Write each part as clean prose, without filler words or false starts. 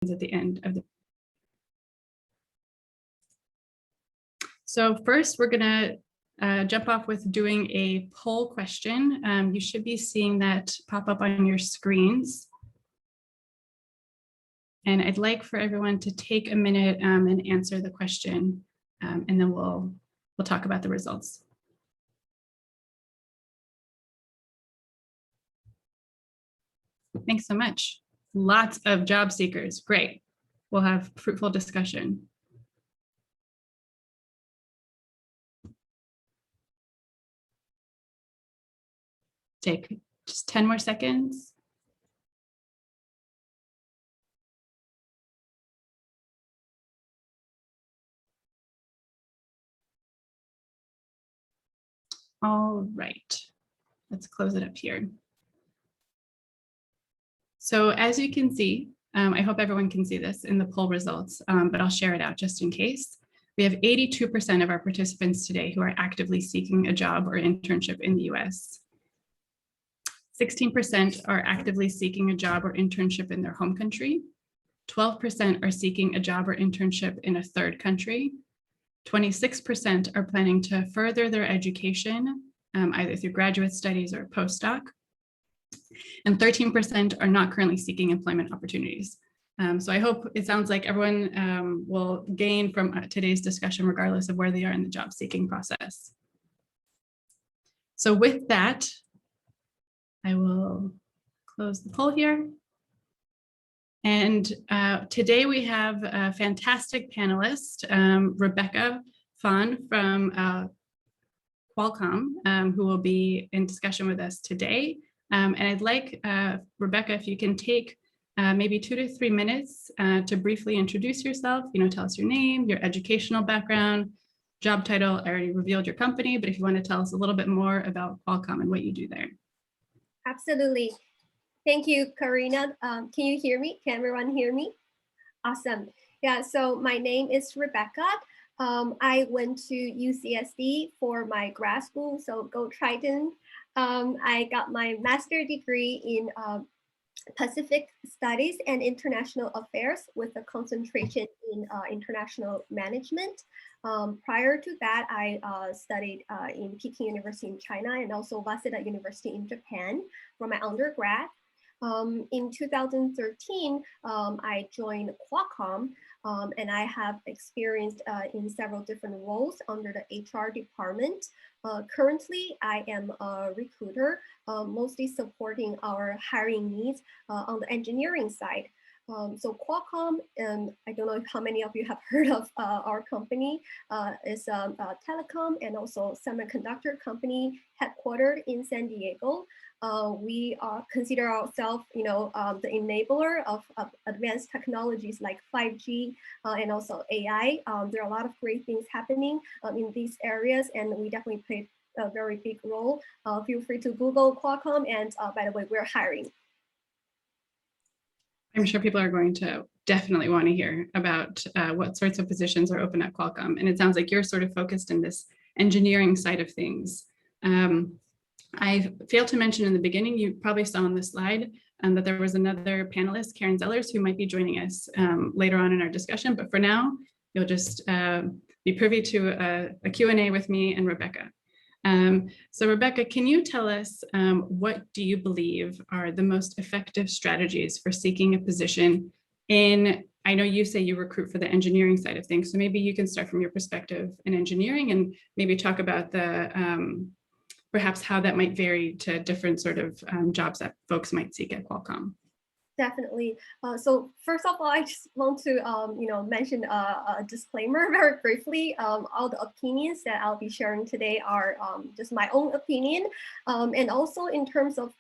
at the end of the. So first, we're going to jump off with doing a poll question. You should be seeing that pop up on your screens. And I'd like for everyone to take a minute and answer the question, and then we'll talk about the results. Thanks so much. Lots of job seekers. Great. We'll have fruitful discussion. Take just 10 more seconds. All right, let's close it up here. So as you can see, I hope everyone can see this in the poll results, but I'll share it out just in case. We have 82% of our participants today who are actively seeking a job or internship in the US. 16% are actively seeking a job or internship in their home country. 12% are seeking a job or internship in a third country. 26% are planning to further their education, either through graduate studies or postdoc. And 13% are not currently seeking employment opportunities. So I hope it sounds like everyone will gain from today's discussion, regardless of where they are in the job seeking process. So with that, I will close the poll here. And today we have a fantastic panelist, Rebecca Fan from Qualcomm, who will be in discussion with us today. And I'd like, Rebecca, if you can take maybe 2 to 3 minutes to briefly introduce yourself, tell us your name, your educational background, job title. I already revealed your company, but if you want to tell us a little bit more about Qualcomm and what you do there. Absolutely. Thank you, Karina. Can you hear me? Can everyone hear me? Awesome. Yeah, so my name is Rebecca. I went to UCSC for my grad school, so go Triton. I got my master's degree in Pacific Studies and International Affairs with a concentration in international management. Prior to that, I studied in Peking University in China and also Waseda University in Japan for my undergrad. In 2013, I joined Qualcomm, and I have experienced in several different roles under the HR department. Currently, I am a recruiter, mostly supporting our hiring needs on the engineering side. So Qualcomm, I don't know how many of you have heard of our company, is a telecom and also semiconductor company headquartered in San Diego. We consider ourselves, the enabler of advanced technologies like 5G and also AI. There are a lot of great things happening in these areas, and we definitely play a very big role. Feel free to Google Qualcomm, and by the way, we're hiring. I'm sure people are going to definitely want to hear about what sorts of positions are open at Qualcomm. And it sounds like you're sort of focused in this engineering side of things. I failed to mention in the beginning, you probably saw on the slide that there was another panelist, Karen Zellers, who might be joining us later on in our discussion. But for now, you'll just be privy to a Q&A with me and Rebecca. So Rebecca, can you tell us what do you believe are the most effective strategies for seeking a position in, I know you say you recruit for the engineering side of things, so maybe you can start from your perspective in engineering and maybe talk about the, perhaps how that might vary to different sort of jobs that folks might seek at Qualcomm. Definitely. So first of all, I just want to, mention a disclaimer very briefly. All the opinions that I'll be sharing today are just my own opinion. And also in terms of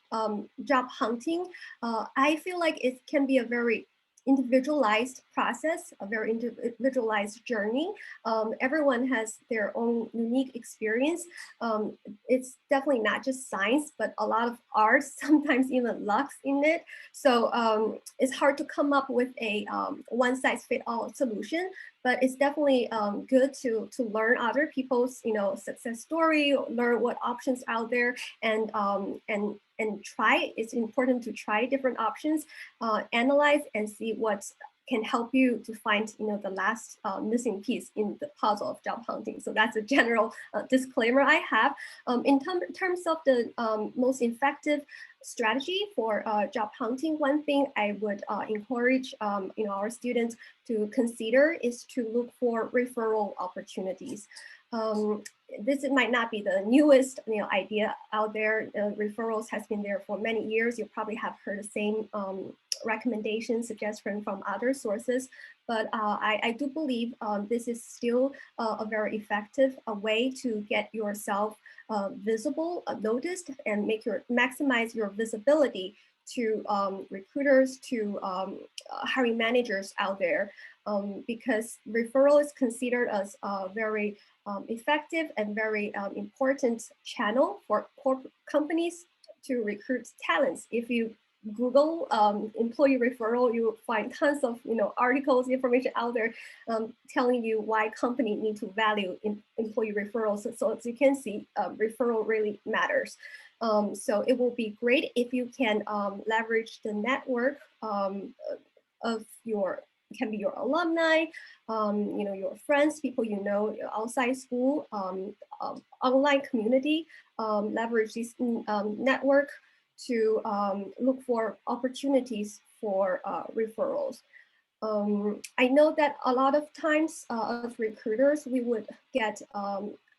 job hunting, I feel like it can be a very individualized process, a very individualized journey. Everyone has their own unique experience. It's definitely not just science, but a lot of art, sometimes even luck in it. So it's hard to come up with a one-size-fits-all solution, but it's definitely good to learn other people's success story, learn what options out there, and try. It's important to try different options, analyze and see what's can help you to find, the last missing piece in the puzzle of job hunting. So that's a general disclaimer I have. In terms of the most effective strategy for job hunting, one thing I would encourage our students to consider is to look for referral opportunities. This might not be the newest idea out there. Referrals has been there for many years. You probably have heard the same recommendations, suggestions from other sources, but I do believe this is still a very effective way to get yourself visible, noticed, and maximize your visibility to recruiters, to hiring managers out there, because referral is considered as a very effective and very important channel for corporate companies to recruit talents. If you Google employee referral, you will find tons of articles, information out there telling you why companies need to value employee referrals. So as you can see, referral really matters. So it will be great if you can leverage the network of your, it can be your alumni, your friends, people outside school, online community, leverage this network to look for opportunities for referrals. I know that a lot of times as recruiters, we would get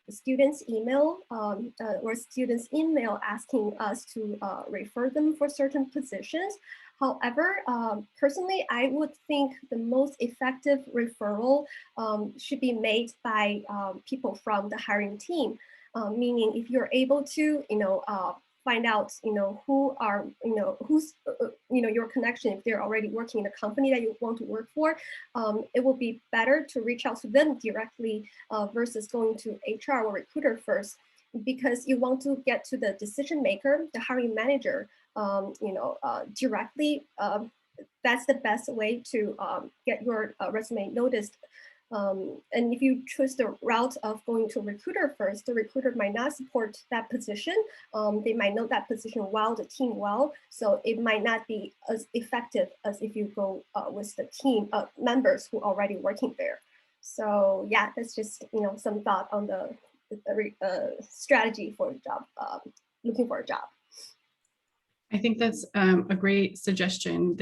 students' email or students' email asking us to refer them for certain positions. However, personally, I would think the most effective referral should be made by people from the hiring team. Meaning, if you're able to, find out, who are, who's, your connection, if they're already working in a company that you want to work for, it will be better to reach out to them directly versus going to HR or recruiter first, because you want to get to the decision maker, the hiring manager, directly. That's the best way to get your resume noticed. And if you choose the route of going to a recruiter first, the recruiter might not support that position. They might know that position well, the team well, so it might not be as effective as if you go with the team members who are already working there. So yeah, that's just some thought on the strategy for a job, looking for a job. I think that's a great suggestion.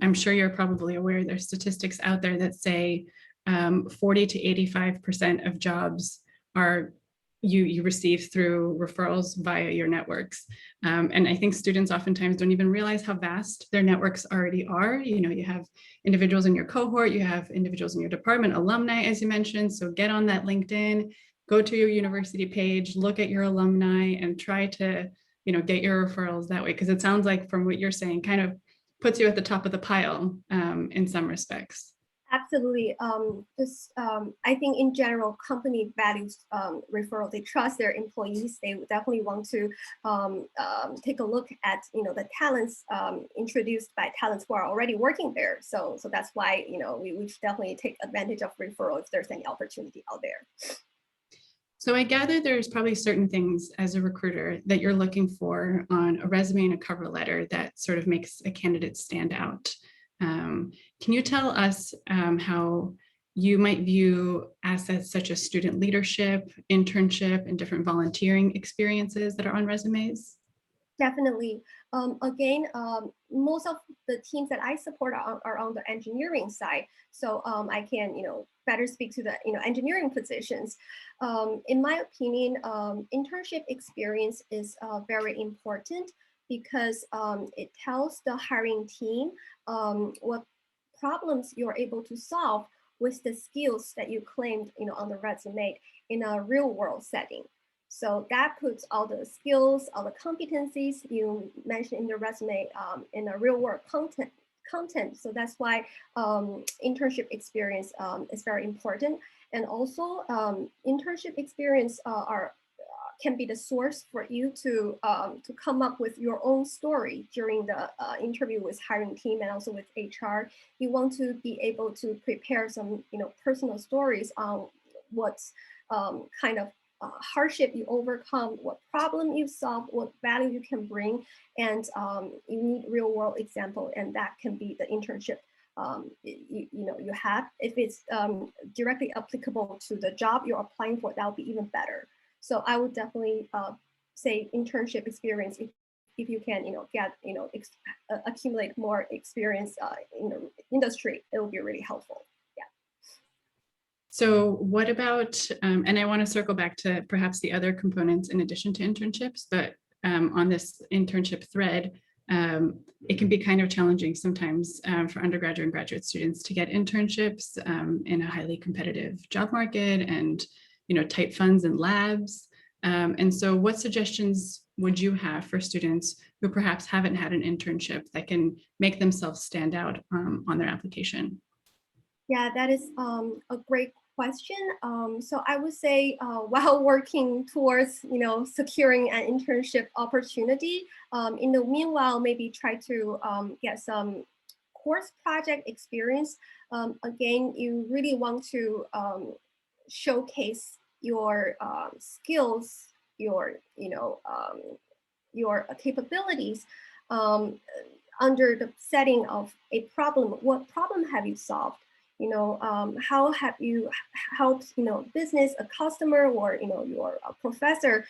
I'm sure you're probably aware there's statistics out there that say 40 to 85% of jobs are you receive through referrals via your networks. And I think students oftentimes don't even realize how vast their networks already are. You have individuals in your cohort, you have individuals in your department, alumni, as you mentioned. So get on that LinkedIn, go to your university page, look at your alumni, and try to get your referrals that way. Because it sounds like from what you're saying, kind of puts you at the top of the pile in some respects. Absolutely. I think in general, company values referral. They trust their employees. They definitely want to take a look at the talents introduced by talents who are already working there. So that's why we should definitely take advantage of referral if there's any opportunity out there. So I gather there's probably certain things as a recruiter that you're looking for on a resume and a cover letter that sort of makes a candidate stand out. Can you tell us how you might view assets such as student leadership, internship, and different volunteering experiences that are on resumes? Definitely. Again, most of the teams that I support are on the engineering side. So I can, better speak to the, engineering positions. In my opinion, internship experience is very important because it tells the hiring team what problems you're able to solve with the skills that you claimed, on the resume in a real world setting. So that puts all the skills, all the competencies you mentioned in the resume in a real world content. So that's why internship experience is very important. And also internship experience can be the source for you to come up with your own story during the interview with hiring team and also with HR. You want to be able to prepare some personal stories on what's kind of hardship you overcome, what problem you solve, what value you can bring, and you need real world example, and that can be the internship you have. If it's directly applicable to the job you're applying for, that would be even better. So I would definitely say internship experience, if you can, get, accumulate more experience in the industry, it will be really helpful. Yeah. So what about, and I want to circle back to perhaps the other components in addition to internships, but on this internship thread, it can be kind of challenging sometimes for undergraduate and graduate students to get internships in a highly competitive job market and, tight funds and labs. And so what suggestions would you have for students who perhaps haven't had an internship that can make themselves stand out on their application? Yeah, that is a great question. So I would say while working towards, securing an internship opportunity, in the meanwhile, maybe try to get some course project experience. Again, you really want to showcase your skills, your capabilities under the setting of a problem. What problem have you solved? How have you helped, business, a customer, or, your professor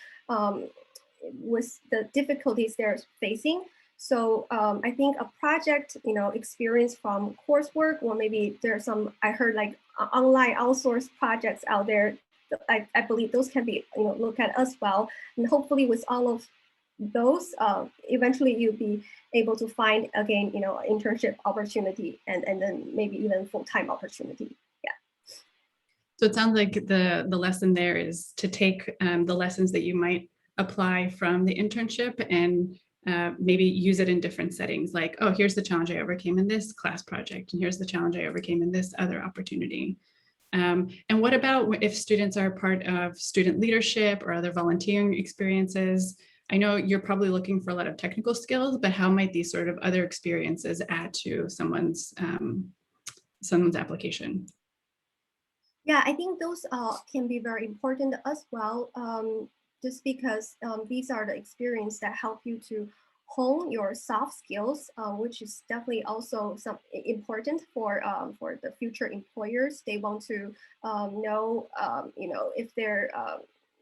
with the difficulties they're facing. So I think a project, experience from coursework, or maybe there's some, I heard like online outsourced projects out there. I believe those can be, looked at as well. And hopefully with all of those, eventually you'll be able to find, again, internship opportunity and then maybe even full-time opportunity. Yeah. So it sounds like the lesson there is to take the lessons that you might apply from the internship and maybe use it in different settings. Like, oh, here's the challenge I overcame in this class project, and here's the challenge I overcame in this other opportunity. And what about if students are part of student leadership or other volunteering experiences? I know you're probably looking for a lot of technical skills, but how might these sort of other experiences add to someone's application? Yeah, I think those can be very important as well, just because these are the experiences that help you to hone your soft skills, which is definitely also important for the future employers. They want to know, if their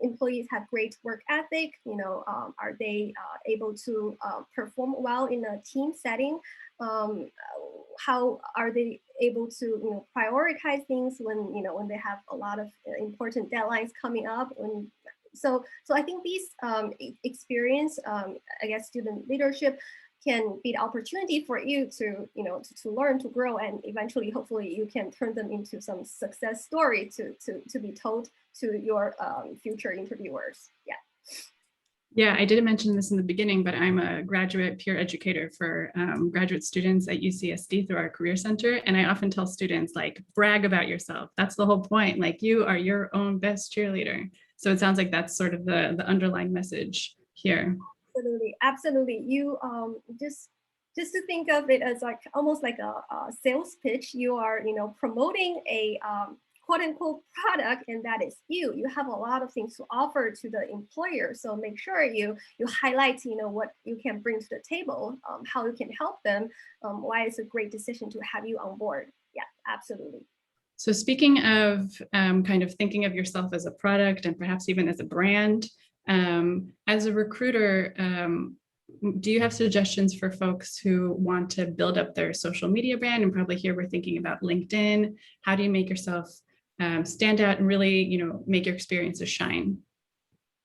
employees have great work ethic, are they able to perform well in a team setting? How are they able to prioritize things when they have a lot of important deadlines coming up? So I think these experience, I guess, student leadership can be the opportunity for you to to learn, to grow, and eventually, hopefully, you can turn them into some success story to be told to your future interviewers. Yeah. Yeah, I didn't mention this in the beginning, but I'm a graduate peer educator for graduate students at UCSD through our Career Center. And I often tell students, like, brag about yourself. That's the whole point. Like, you are your own best cheerleader. So it sounds like that's sort of the underlying message here. Absolutely, absolutely. You just to think of it as like almost like a sales pitch. You are promoting a quote unquote product, and that is you. You have a lot of things to offer to the employer. So make sure you highlight what you can bring to the table, how you can help them, why it's a great decision to have you on board. Yeah, absolutely. So speaking of kind of thinking of yourself as a product and perhaps even as a brand, as a recruiter, do you have suggestions for folks who want to build up their social media brand? And probably here we're thinking about LinkedIn. How do you make yourself stand out and really, make your experiences shine?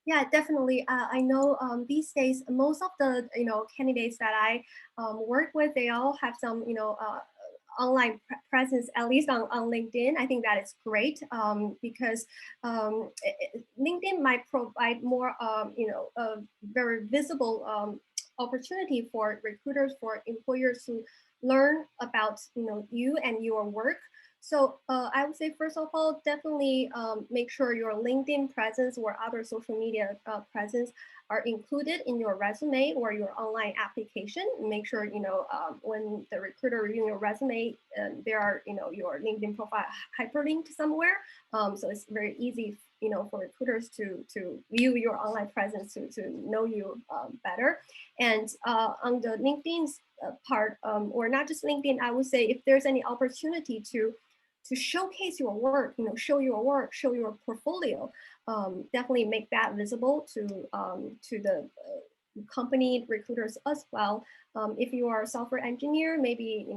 Yeah, definitely. I know these days, most of the candidates that I work with, they all have some online presence, at least on LinkedIn. I think that is great because LinkedIn might provide more, a very visible opportunity for recruiters, for employers to learn about you and your work. So I would say, first of all, definitely make sure your LinkedIn presence or other social media presence are included in your resume or your online application. Make sure, when the recruiter reviewing your resume, there are, your LinkedIn profile hyperlinked somewhere. So it's very easy, for recruiters to view your online presence, to know you better. And on the LinkedIn part, or not just LinkedIn, I would say if there's any opportunity to showcase your work, show your work, show your portfolio, definitely make that visible to the company recruiters as well. If you are a software engineer, maybe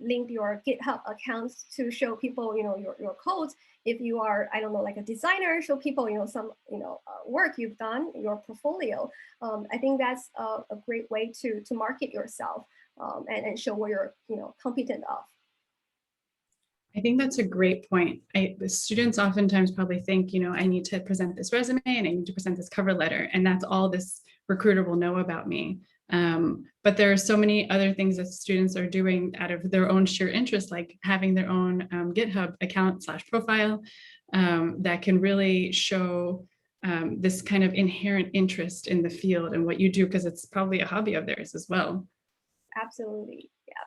link your GitHub accounts to show people your codes. If you are, I don't know, like a designer, show people some work you've done, your portfolio. I think that's a great way to market yourself and show what you're competent of. I think that's a great point. The students oftentimes probably think, I need to present this resume and I need to present this cover letter, and that's all this recruiter will know about me. But there are so many other things that students are doing out of their own sheer interest, like having their own GitHub account / profile that can really show this kind of inherent interest in the field and what you do, because it's probably a hobby of theirs as well. Absolutely, yeah.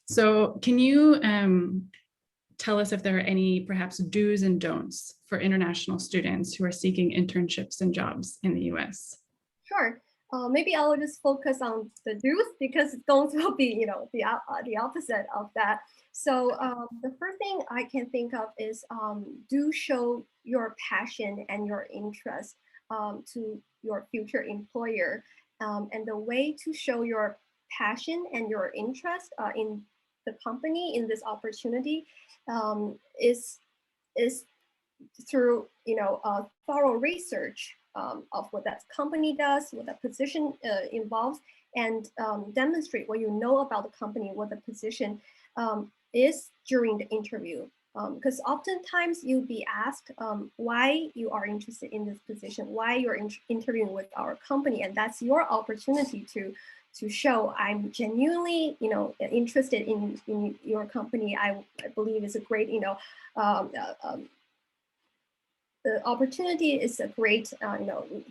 So can you tell us if there are any perhaps do's and don'ts for international students who are seeking internships and jobs in the US? Sure. Maybe I will just focus on the do's, because don'ts will be, the opposite of that. So the first thing I can think of is do show your passion and your interest to your future employer. And the way to show your passion and your interest in the company, in this opportunity, is through thorough research of what that company does, what that position involves, and demonstrate what you know about the company, what the position is during the interview. Because oftentimes you'll be asked why you are interested in this position, why you're interviewing with our company, and that's your opportunity to show I'm genuinely, interested in your company. I believe is a great, the opportunity is a great,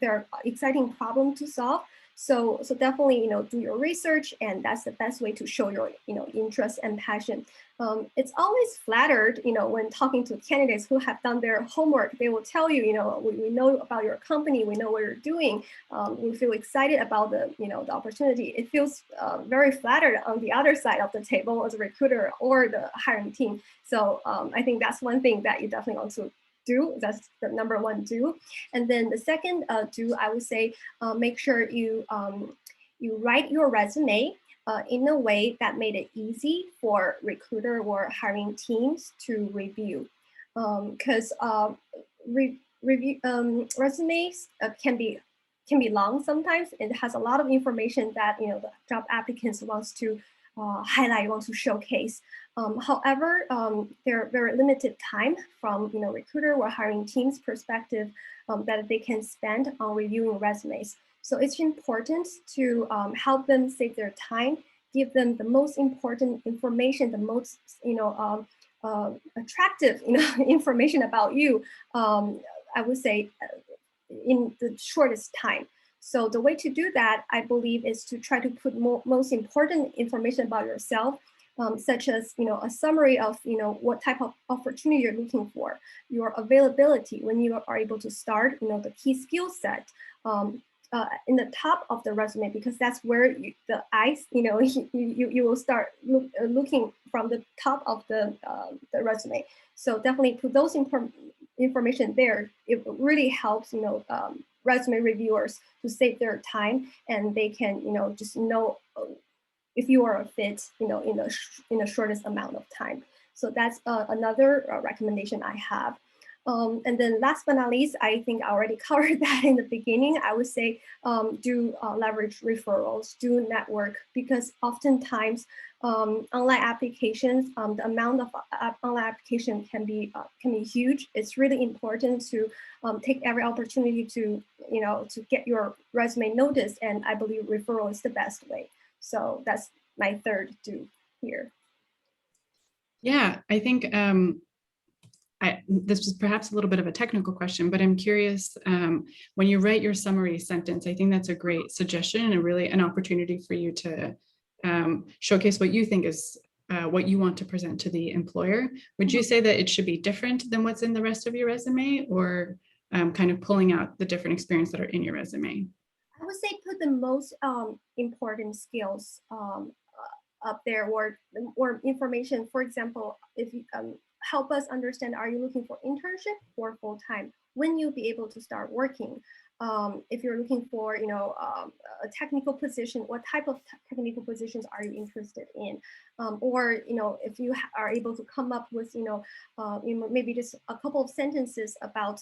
there are exciting problems to solve. So definitely, do your research, and that's the best way to show your, interest and passion. It's always flattered, when talking to candidates who have done their homework. They will tell you, we know about your company, we know what you're doing, we feel excited about the, the opportunity. It feels very flattered on the other side of the table as a recruiter or the hiring team. So I think that's one thing that you definitely want to do. That's the number one do. And then the second do, I would say, make sure you write your resume in a way that made it easy for recruiter or hiring teams to review. Because resumes can be long sometimes. It has a lot of information that the job applicants wants to highlight, wants to showcase. However, there are very limited time from recruiter or hiring team's perspective that they can spend on reviewing resumes. So it's important to help them save their time, give them the most important information, the most attractive information about you. I would say in the shortest time. So the way to do that, I believe, is to try to put most important information about yourself, such as a summary of what type of opportunity you're looking for, your availability when you are able to start, the key skill set in the top of the resume, because that's where the eyes, you will start looking from the top of the resume. So definitely put those information there. It really helps resume reviewers to save their time, and they can just know if you are a fit in the shortest amount of time. So that's another recommendation I have. And then last but not least, I think I already covered that in the beginning. I would say do leverage referrals, do network, because oftentimes online applications, the amount of online application can be huge. It's really important to take every opportunity to to get your resume noticed, and I believe referral is the best way. So that's my third do here. Yeah, I think this was perhaps a little bit of a technical question, but I'm curious, when you write your summary sentence, I think that's a great suggestion and really an opportunity for you to showcase what you think is what you want to present to the employer. Would you say that it should be different than what's in the rest of your resume, or kind of pulling out the different experience that are in your resume? I would say put the most important skills up there, or information. For example, if you help us understand, are you looking for internship or full time? When you'll be able to start working? If you're looking for, a technical position, what type of technical positions are you interested in? Or, if you are able to come up with, maybe just a couple of sentences about,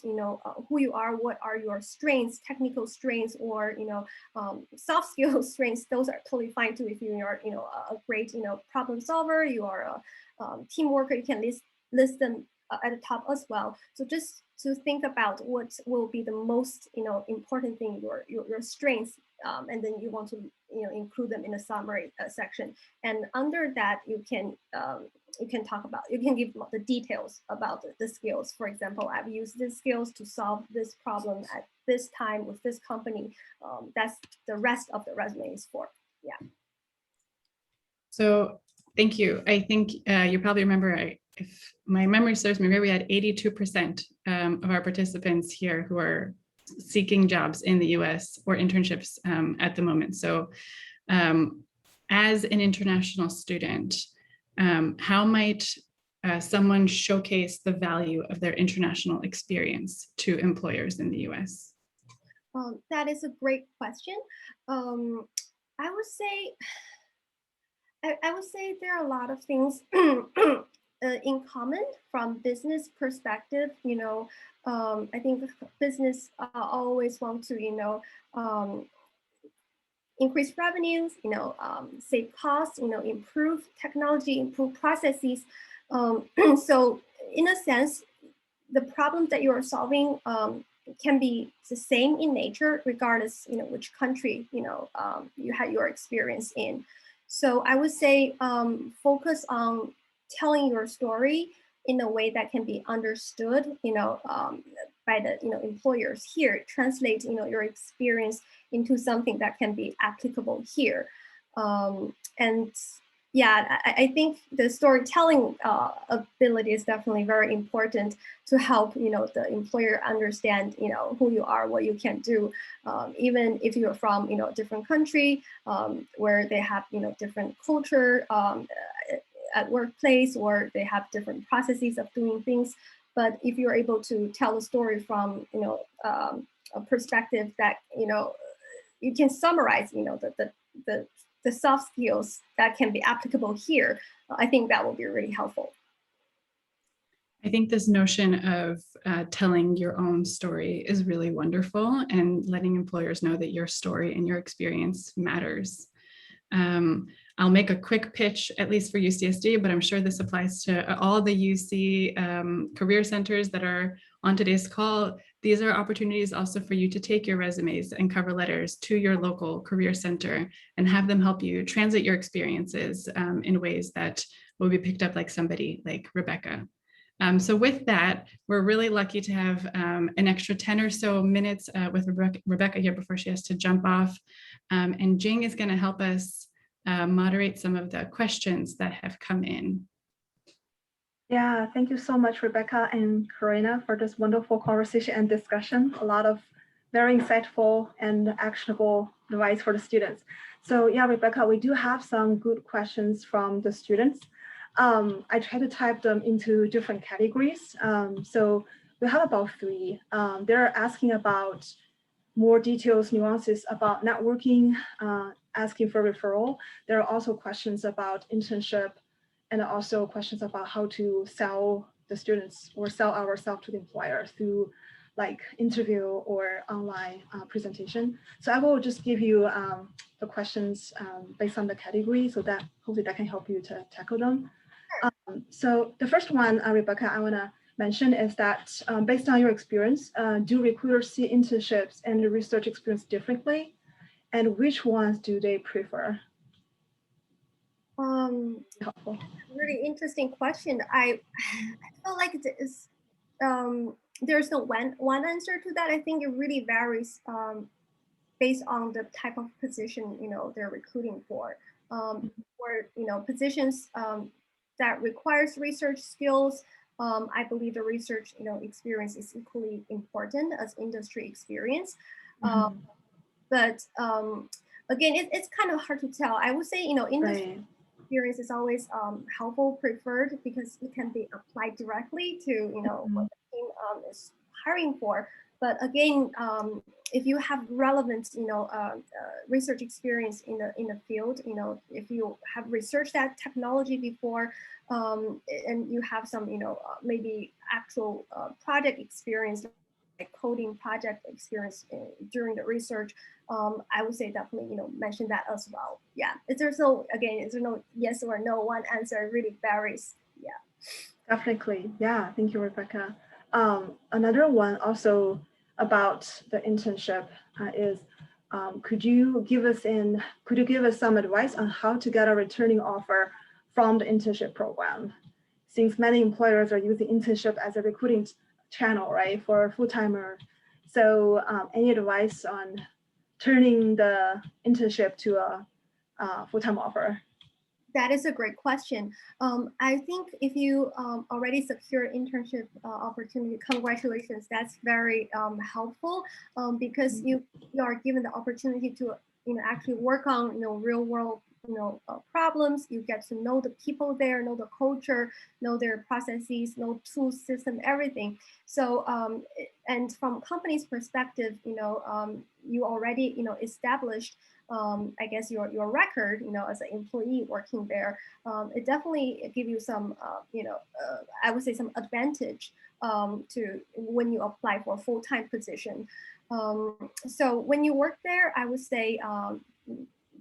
who you are, what are your strengths, technical strengths, or, soft skills strengths, those are totally fine too. If you are, a great, problem solver, you are a team worker, you can list them at the top as well. So just to think about what will be the most, important thing, your strengths, and then you want to, include them in a summary section. And under that, you can talk about, you can give the details about the skills. For example, I've used these skills to solve this problem at this time with this company. That's the rest of the resume is for. Yeah. So thank you. I think you probably remember, if my memory serves me right, we had 82% of our participants here who are seeking jobs in the US or internships at the moment. So as an international student, how might someone showcase the value of their international experience to employers in the US? That is a great question. I would say, there are a lot of things in common from business perspective. I think business always want to, increase revenues, save costs, improve technology, improve processes. So in a sense, the problems that you are solving can be the same in nature, regardless, which country, you had your experience in. So I would say focus on telling your story in a way that can be understood, by the employers here. Translate your experience into something that can be applicable here. And yeah, I think the storytelling ability is definitely very important to help the employer understand who you are, what you can do, even if you're from a different country where they have different culture at workplace, or they have different processes of doing things. But if you're able to tell a story from a perspective that you can summarize the soft skills that can be applicable here, I think that will be really helpful. I think this notion of telling your own story is really wonderful, and letting employers know that your story and your experience matters. I'll make a quick pitch, at least for UCSD, but I'm sure this applies to all the UC career centers that are on today's call. These are opportunities also for you to take your resumes and cover letters to your local career center and have them help you translate your experiences in ways that will be picked up like somebody like Rebecca. So with that, we're really lucky to have an extra 10 or so minutes with Rebecca here before she has to jump off. And Jing is going to help us moderate some of the questions that have come in. Yeah, thank you so much, Rebecca and Karina, for this wonderful conversation and discussion. A lot of very insightful and actionable advice for the students. So yeah, Rebecca, we do have some good questions from the students. I try to type them into different categories. So we have about 3. They're asking about more details, nuances about networking, asking for referral. There are also questions about internship, and also questions about how to sell the students or sell ourselves to the employer through like interview or online presentation. So I will just give you the questions based on the category, so that hopefully that can help you to tackle them. So the first one, Rebecca, I want to mention is that based on your experience, do recruiters see internships and the research experience differently? And which ones do they prefer? Really interesting question. I feel like there's no one answer to that. I think it really varies based on the type of position they're recruiting for. For positions that requires research skills, I believe the research experience is equally important as industry experience. But again, it's kind of hard to tell. I would say industry experience is always helpful, preferred, because it can be applied directly to what the team is hiring for. But again, if you have relevant research experience in the field, if you have researched that technology before, and you have some maybe actual project experience, like coding project experience during the research, I would say definitely mention that as well. Yeah, there's no yes or no one answer. It really varies. Yeah, definitely. Yeah, thank you, Rebecca. Another one also about the internship is, could you give us some advice on how to get a returning offer from the internship program? Since many employers are using internship as a recruiting channel, right, for a full-timer. So any advice on turning the internship to a full-time offer? That is a great question. I think if you already secure internship opportunity, congratulations. That's very helpful because you are given the opportunity to actually work on real world problems. You get to know the people there, know the culture, know their processes, know tool system, everything. So and from company's perspective, you already established I guess your record, as an employee working there. It definitely give you some, I would say some advantage to when you apply for a full-time position. So when you work there, I would say,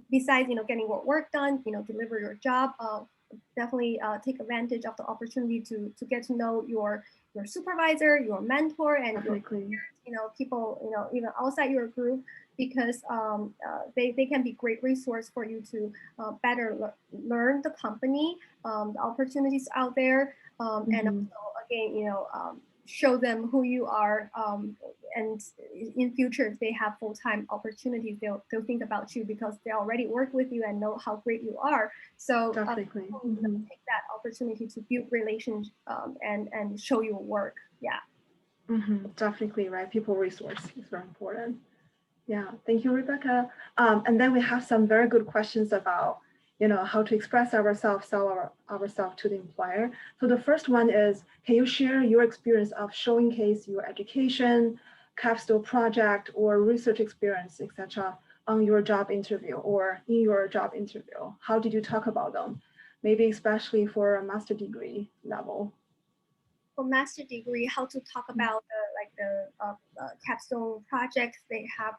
besides getting work done, deliver your job, definitely take advantage of the opportunity to get to know your supervisor, your mentor, and your people even outside your group, because they can be great resource for you to better learn the company, the opportunities out there, and also again show them who you are, and in future if they have full-time opportunities, they'll think about you because they already work with you and know how great you are. So take that opportunity to build relations and show your work. Yeah. Definitely, right. People resource is very important. Yeah, thank you, Rebecca. And then we have some very good questions about how to express ourselves, sell ourselves to the employer. So the first one is, can you share your experience of showcase your education, capstone project, or research experience, etc., on your job interview or in your job interview? How did you talk about them? Maybe especially for a master degree level. For master degree, how to talk about the capstone projects they have.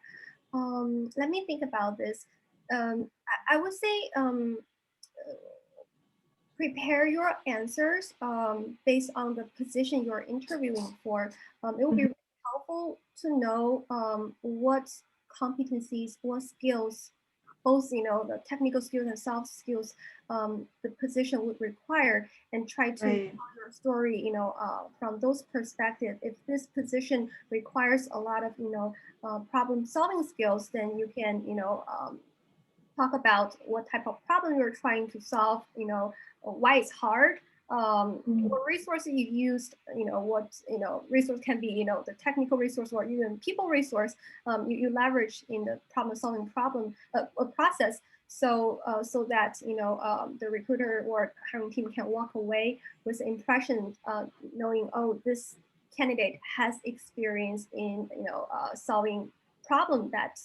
Let me think about this. I would say prepare your answers based on the position you're interviewing for. It will be really helpful to know what competencies, what skills, both the technical skills and soft skills the position would require, and try to tell your story from those perspectives. If this position requires a lot of problem solving skills, then you can talk about what type of problem you're trying to solve, why it's hard, what resources you used, what resource can be the technical resource or even people resource you leverage in the problem solving process, so that the recruiter or hiring team can walk away with the impression knowing, oh, this candidate has experience in solving problem that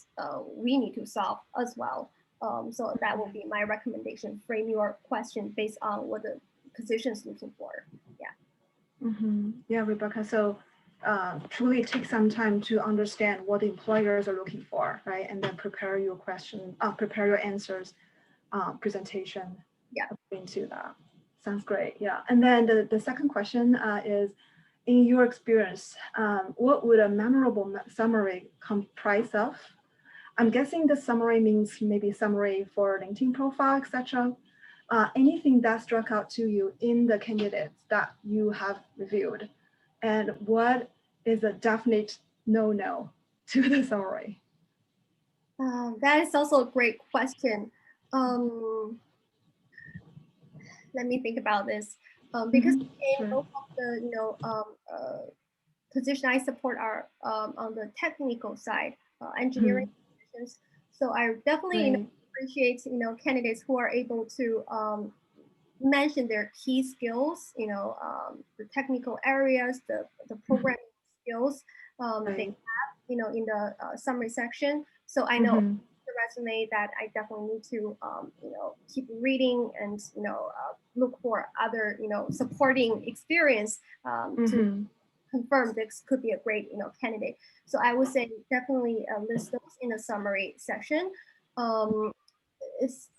we need to solve as well. So that will be my recommendation. Frame your question based on what the position is looking for. Yeah. Yeah, Rebecca. So truly take some time to understand what the employers are looking for, right? And then prepare your question, prepare your answers, presentation. Yeah. Into that. Sounds great. Yeah. And then the second question is, in your experience, what would a memorable summary comprise of? I'm guessing the summary means maybe summary for LinkedIn profile, etc. Anything that struck out to you in the candidates that you have reviewed And what is a definite no-no to the summary? That is also a great question. Let me think about this. Because in Sure. both of the position I support are on the technical side, engineering positions. So I definitely Right. appreciate candidates who are able to mention their key skills, the technical areas, the programming skills they Right. have, in the summary section. So I know Mhm. the resume that I definitely need to, keep reading and, look for other, supporting experience to Mhm. confirm this could be a great, candidate. So I would say definitely list those in the summary section. Um, it's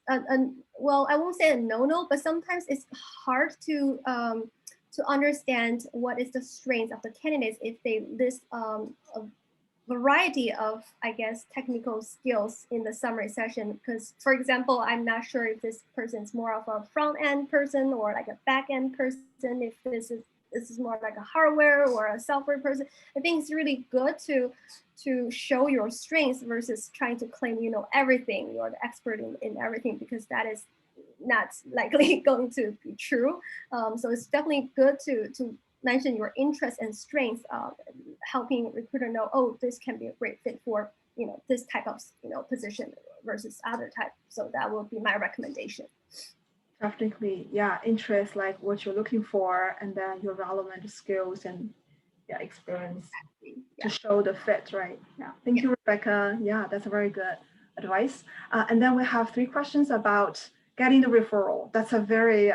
well, I won't say a no-no, but sometimes it's hard to understand what is the strength of the candidates if they list a variety of, I guess, technical skills in the summary session. Because, for example, I'm not sure if this person is more of a front end person or like a back end person. If this is more like a hardware or a software person. I think it's really good to show your strengths versus trying to claim everything. You're the expert in everything, because that is not likely going to be true. So it's definitely good to mention your interests and strengths, helping recruiter know, oh, this can be a great fit for this type of position versus other type. So that will be my recommendation. Definitely, yeah, interest, like what you're looking for, and then your relevant skills and experience Yeah. to show the fit, right? Yeah, thank Yeah. you, Rebecca. Yeah, that's a very good advice. And then we have 3 questions about getting the referral. That's a very,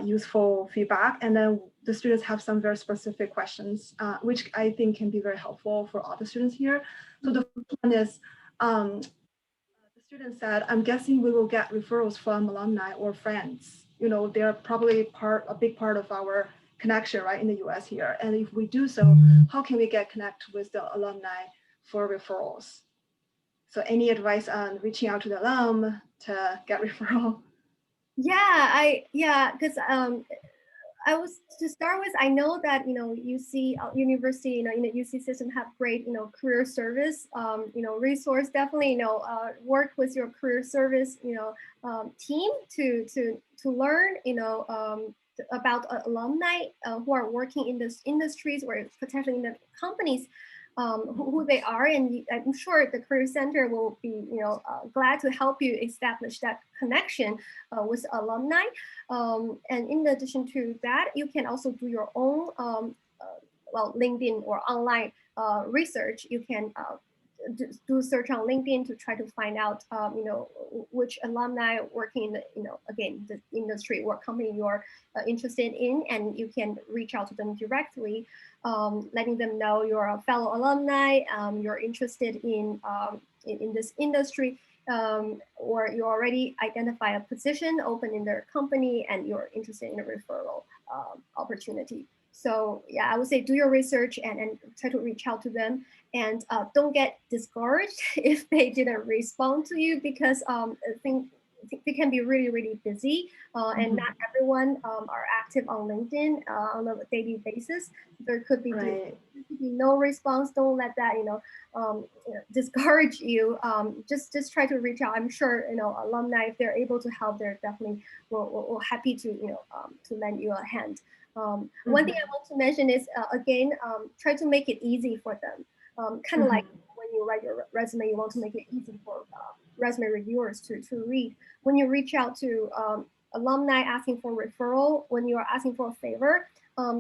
useful feedback. And then the students have some very specific questions, which I think can be very helpful for all the students here. So the first one is, the student said, I'm guessing we will get referrals from alumni or friends. They're probably a big part of our connection, right, in the US here. And if we do so, how can we get connected with the alumni for referrals? So any advice on reaching out to the alum to get referral? Because I was to start with. I know that UC University, in the UC system have great career service, resource. Definitely work with your career service team to learn about alumni who are working in this industries or potentially in the companies. Who they are, and I'm sure the career center will be glad to help you establish that connection with alumni. And in addition to that, you can also do your own LinkedIn or online research. You can do search on LinkedIn to try to find out which alumni working in the again the industry or company you're interested in, and you can reach out to them directly, letting them know you're a fellow alumni, you're interested in this industry, or you already identify a position open in their company and you're interested in a referral opportunity. So yeah, I would say do your research and try to reach out to them, and don't get discouraged if they didn't respond to you, because I think they can be really, really busy, and not everyone are active on LinkedIn on a daily basis. There could be Right. no response. Don't let that discourage you. Just try to reach out. I'm sure alumni, if they're able to help, they're definitely will happy to to lend you a hand. One thing I want to mention is again, try to make it easy for them. Kind of like when you write your resume, you want to make it easy for resume reviewers to read. When you reach out to alumni asking for referral, when you are asking for a favor,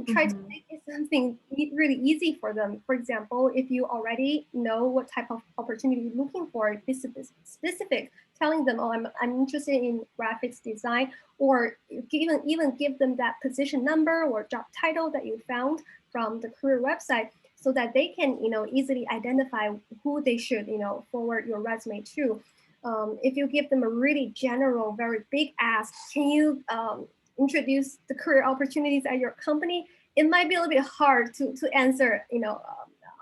try to make it something really easy for them. For example, if you already know what type of opportunity you're looking for, be specific, telling them, oh, I'm interested in graphics design, or even give them that position number or job title that you found from the career website, so that they can easily identify who they should forward your resume to. If you give them a really general, very big ask, can you introduce the career opportunities at your company? It might be a little bit hard to answer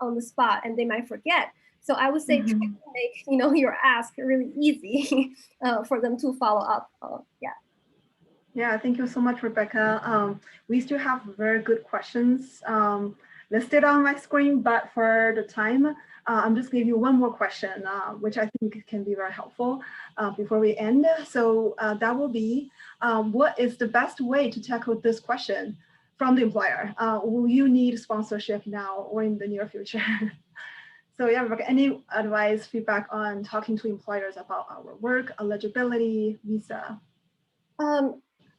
on the spot, and they might forget. So I would say try to make your ask really easy for them to follow up. Yeah. Yeah, thank you so much, Rebecca. We still have very good questions listed on my screen, but for the time, I'm just giving you one more question, which I think can be very helpful before we end. So that will be, what is the best way to tackle this question from the employer? Will you need sponsorship now or in the near future? So yeah, Rebecca, any advice, feedback on talking to employers about our work, eligibility, visa?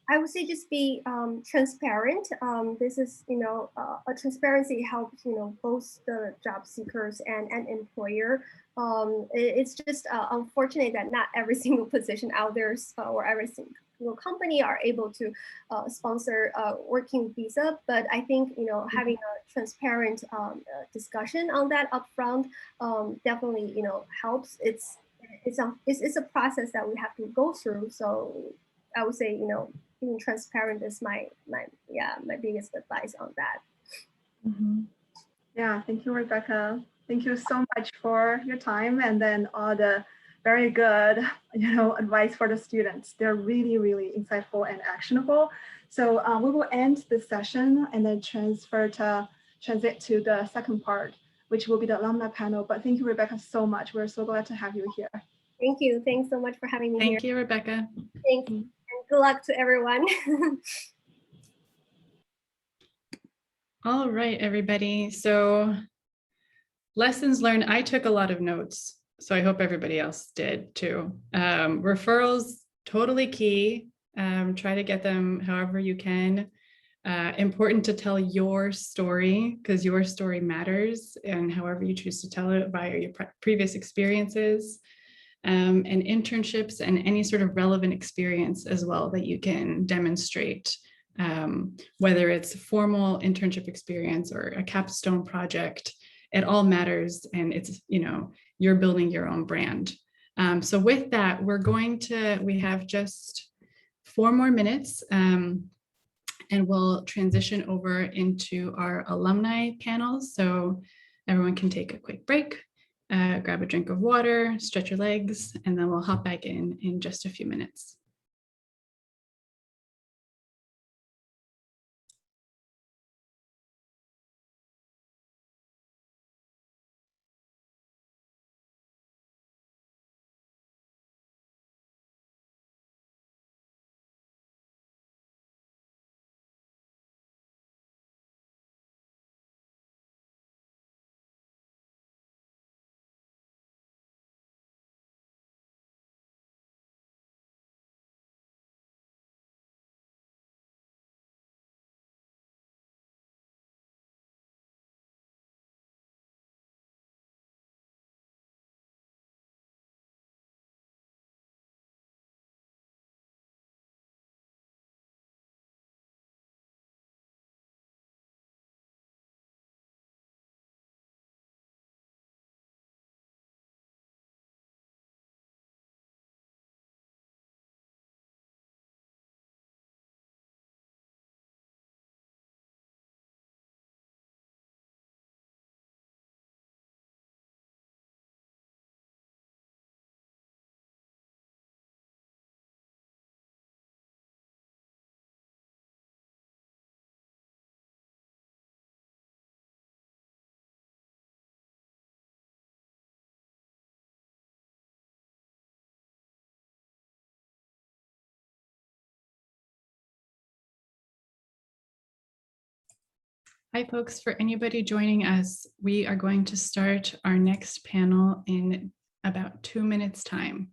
I would say just be transparent. This is, a transparency helps, both the job seekers and employer. It's just unfortunate that not every single position out there or every single company are able to sponsor working visa. But I think, having a transparent discussion on that upfront definitely, helps. It's a process that we have to go through. So I would say, being transparent is my biggest advice on that. Mhm. Yeah, thank you, Rebecca. Thank you so much for your time and then all the very good, advice for the students. They're really, really insightful and actionable. So we will end this session and then transit to the second part, which will be the alumni panel. But thank you, Rebecca, so much. We're so glad to have you here. Thank you. Thanks so much for having me here. Thank you, Rebecca. Thanks, and good luck to everyone. All right, everybody. So lessons learned. I took a lot of notes, so I hope everybody else did too. Referrals, totally key. Try to get them however you can. Important to tell your story because your story matters, and however you choose to tell it via your previous experiences. And internships and any sort of relevant experience as well that you can demonstrate, whether it's formal internship experience or a capstone project, it all matters. And it's, you're building your own brand. So with that, we have just 4 more minutes and we'll transition over into our alumni panel. So everyone can take a quick break. Grab a drink of water, stretch your legs, and then we'll hop back in just a few minutes. Hi, folks. For anybody joining us, we are going to start our next panel in about 2 minutes' time.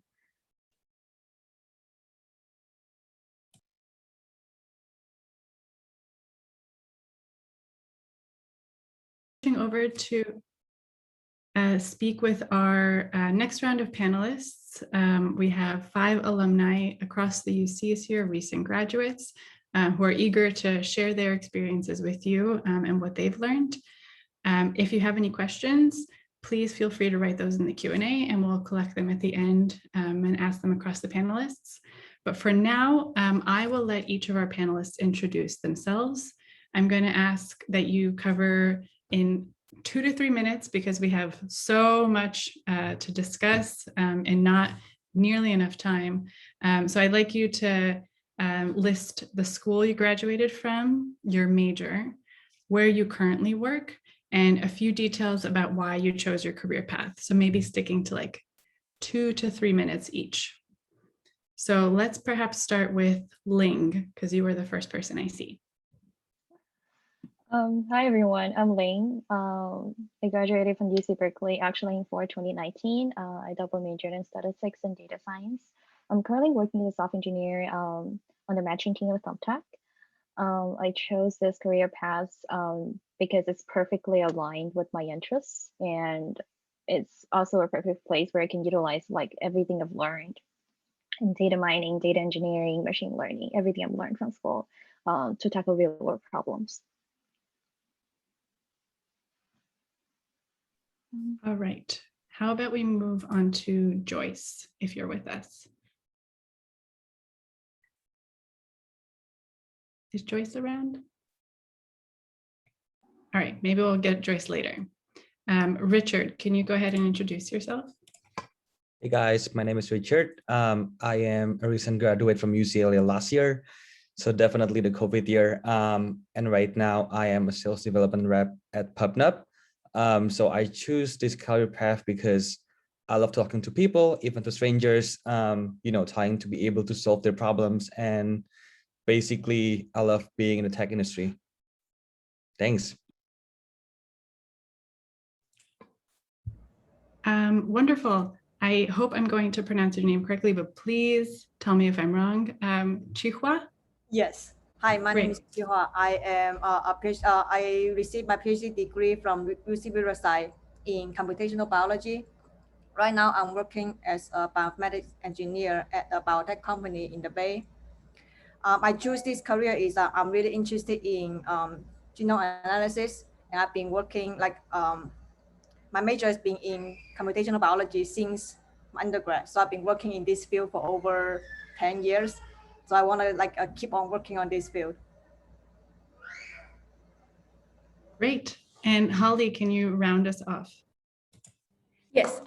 Over to speak with our next round of panelists. We have 5 alumni across the UCCC, or recent graduates, who are eager to share their experiences with you and what they've learned. If you have any questions, please feel free to write those in the Q&A and we'll collect them at the end and ask them across the panelists. But for now, I will let each of our panelists introduce themselves. I'm going to ask that you cover in 2 to 3 minutes because we have so much to discuss and not nearly enough time. So I'd like you to list the school you graduated from, your major, where you currently work, and a few details about why you chose your career path. So maybe sticking to like 2 to 3 minutes each. So let's perhaps start with Ling, because you were the first person I see. Hi everyone, I'm Ling. I graduated from UC Berkeley actually in 2019. I double majored in statistics and data science. I'm currently working as a software engineer on the matching team with Thumbtack. I chose this career path because it's perfectly aligned with my interests, and it's also a perfect place where I can utilize like everything I've learned in data mining, data engineering, machine learning, everything I've learned from school to tackle real world problems. All right. How about we move on to Joyce, if you're with us? Is Joyce around? All right, maybe we'll get Joyce later. Richard, can you go ahead and introduce yourself? Hey guys, my name is Richard. I am a recent graduate from UCLA last year, so definitely the COVID year. And right now I am a sales development rep at PubNub. So I choose this career path because I love talking to people, even to strangers, trying to be able to solve their problems. And basically, I love being in the tech industry. Thanks. Wonderful. I hope I'm going to pronounce your name correctly, but please tell me if I'm wrong. Chihua? Yes. Hi, my name Great. is Chihua. I am I received my PhD degree from UC Riverside in computational biology. Right now, I'm working as a bioinformatics engineer at a biotech company in the Bay. I choose this career is I'm really interested in genome analysis, and I've been working my major has been in computational biology since my undergrad. So I've been working in this field for over 10 years. So I want to keep on working on this field. Great. And Holly, can you round us off? Yes,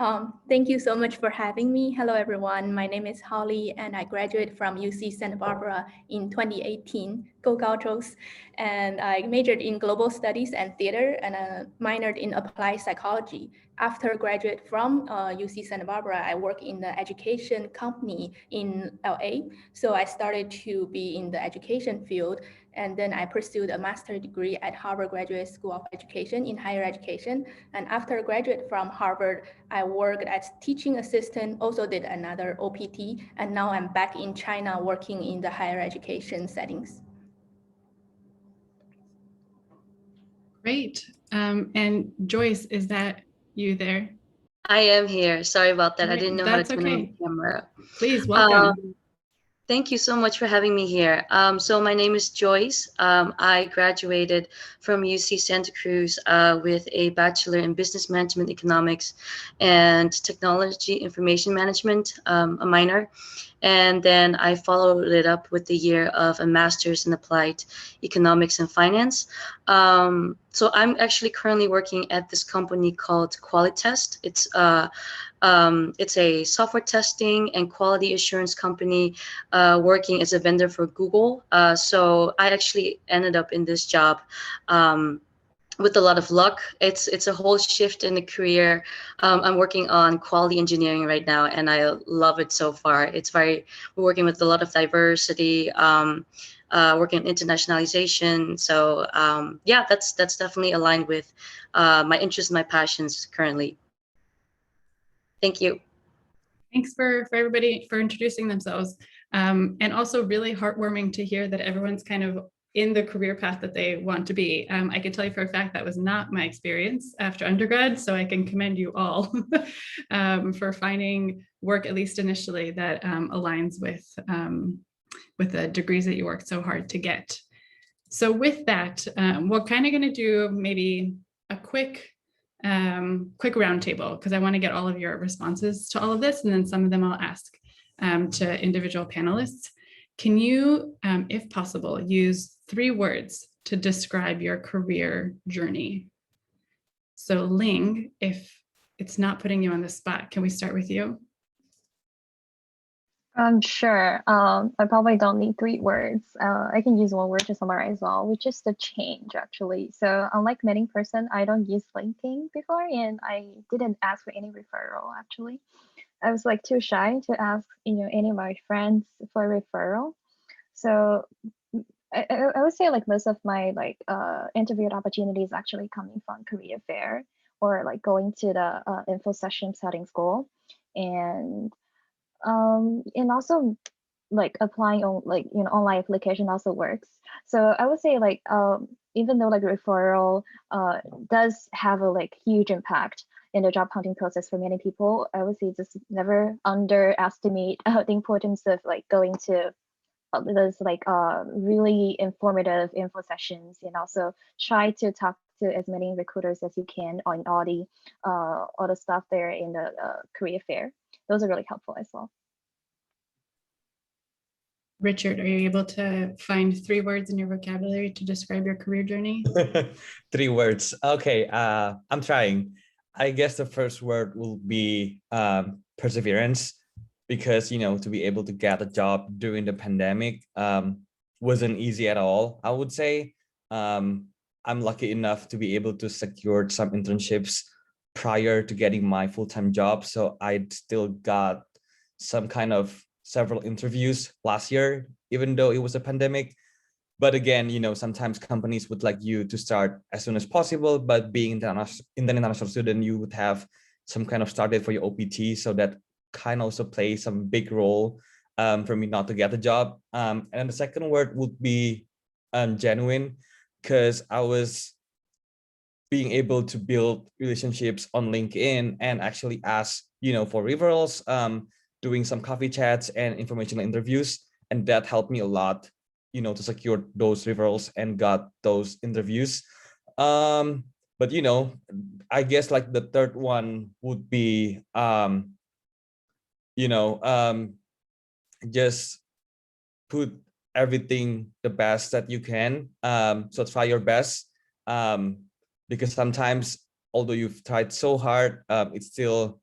thank you so much for having me. Hello, everyone. My name is Holly, and I graduated from UC Santa Barbara in 2018. Go Gauchos! And I majored in global studies and theater, and minored in applied psychology. After graduate from UC Santa Barbara, I work in the education company in LA. So I started to be in the education field, and then I pursued a master's degree at Harvard Graduate School of Education in higher education. And after graduate from Harvard, I worked as teaching assistant, also did another OPT, and now I'm back in China working in the higher education settings. Great. And Joyce, is that you there? I am here. Sorry about that. I didn't know how to That's turn on okay. the camera. Please, welcome. Thank you so much for having me here. So my name is Joyce. I graduated from UC Santa Cruz with a Bachelor in Business Management Economics and Technology Information Management, a minor. And then I followed it up with the year of a Master's in Applied Economics and Finance. So I'm actually currently working at this company called Qualitest. It's a software testing and quality assurance company working as a vendor for Google. So I actually ended up in this job with a lot of luck. It's a whole shift in the career. I'm working on quality engineering right now, and I love it so far. We're working with a lot of diversity, working on internationalization. So yeah, that's definitely aligned with my interests and my passions currently. Thank you. Thanks for everybody for introducing themselves. And also really heartwarming to hear that everyone's kind of in the career path that they want to be. I can tell you for a fact that was not my experience after undergrad, so I can commend you all for finding work, at least initially, that aligns with the degrees that you worked so hard to get. So with that, we're kind of going to do maybe a quick roundtable, because I want to get all of your responses to all of this, and then some of them I'll ask to individual panelists. Can you, if possible, use 3 words to describe your career journey? So Ling, if it's not putting you on the spot, can we start with you? Sure. I probably don't need 3 words. I can use 1 word to summarize all, which is the change actually. So unlike many person, I don't use LinkedIn before, and I didn't ask for any referral actually. I was like too shy to ask, any of my friends for a referral. So I would say like most of my like interviewed opportunities actually coming from career fair or like going to the info session setting school, and also like applying on like online application also works. So I would say like even though like referral does have a like huge impact in the job hunting process for many people, I would say just never underestimate the importance of like going to those like really informative info sessions, and also try to talk to as many recruiters as you can on all the stuff there in the career fair. Those are really helpful as well. Richard, are you able to find 3 words in your vocabulary to describe your career journey? 3 words. Okay, I'm trying. I guess the first word will be perseverance, because to be able to get a job during the pandemic wasn't easy at all. I would say I'm lucky enough to be able to secure some internships prior to getting my full-time job, so I still got some kind of several interviews last year, even though it was a pandemic. But again, sometimes companies would like you to start as soon as possible, but being an international student, you would have some kind of start date for your OPT, so that kind of also plays some big role for me not to get the job. And then the second word would be genuine, because I was being able to build relationships on LinkedIn and actually ask, for referrals, doing some coffee chats and informational interviews. And that helped me a lot, to secure those referrals and got those interviews. But, I guess like the third one would be, just put everything the best that you can. So try your best, because sometimes, although you've tried so hard, it's still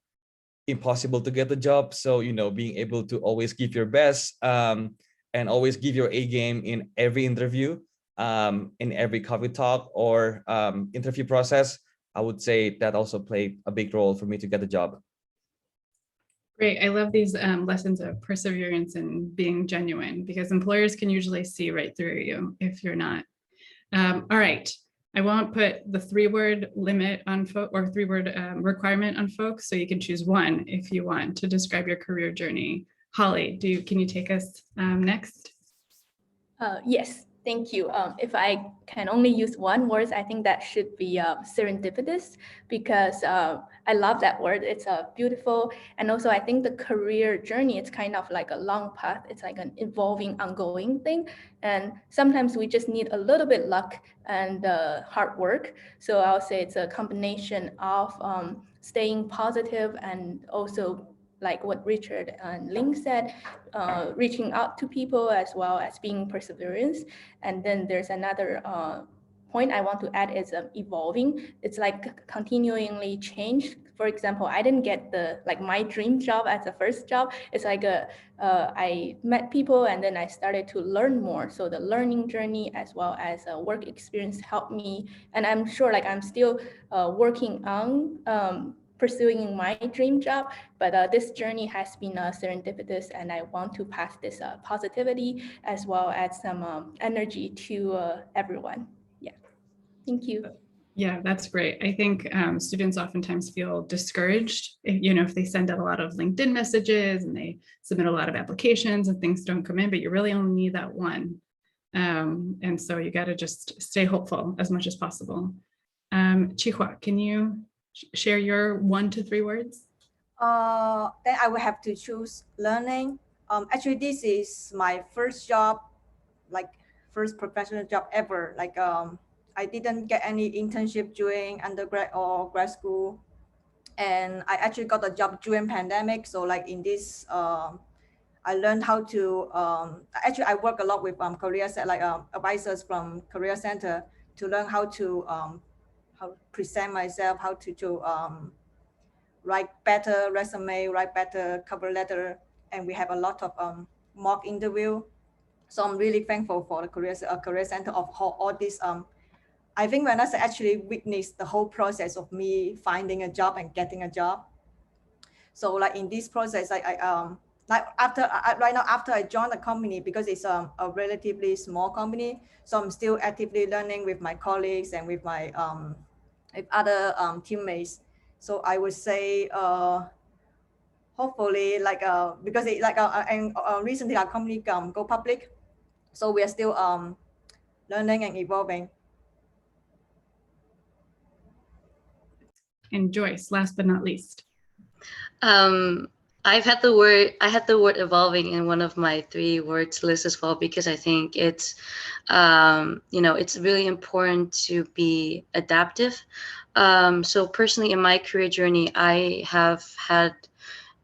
impossible to get the job. So, being able to always give your best, and always give your A game in every interview, in every coffee talk or interview process, I would say that also played a big role for me to get the job. Great. I love these lessons of perseverance and being genuine, because employers can usually see right through you if you're not. All right. I won't put the 3-word limit on or 3-word requirement on folks, so you can choose one if you want to describe your career journey. Holly, can you take us next? Yes, thank you. If I can only use 1 word, I think that should be serendipitous, because I love that word. It's beautiful. And also I think the career journey, it's kind of like a long path. It's like an evolving, ongoing thing. And sometimes we just need a little bit luck and hard work. So I'll say it's a combination of staying positive, and also like what Richard and Ling said, reaching out to people, as well as being perseverance. And then there's another point I want to add is evolving. It's like continually change. For example, I didn't get my dream job as a first job. It's like I met people and then I started to learn more. So the learning journey as well as work experience helped me. And I'm sure I'm still working on pursuing my dream job, but this journey has been serendipitous, and I want to pass this positivity as well as some energy to everyone. Yeah, thank you. Yeah, that's great. I think students oftentimes feel discouraged if they send out a lot of LinkedIn messages and they submit a lot of applications and things don't come in, but you really only need that one. And so you got to just stay hopeful as much as possible. Chihua, can you share your 1 to 3 words? Then I will have to choose learning. Actually, this is my first job, first professional job ever. I didn't get any internship during undergrad or grad school, and I actually got a job during pandemic. So in this, I learned how to actually I work a lot with career advisors from career center to learn how to present myself, how to write better resume, write better cover letter, and we have a lot of mock interview. So I'm really thankful for the career center of all this. I think when I actually witnessed the whole process of me finding a job and getting a job. So like in this process, like right now after I joined the company, because it's a relatively small company, so I'm still actively learning with my colleagues and with my with other teammates. So I would say hopefully like because it like and recently our company go public, so we are still learning and evolving. And Joyce, last but not least. I had the word evolving in one of my 3 words list as well, because I think it's, it's really important to be adaptive. So personally in my career journey, I have had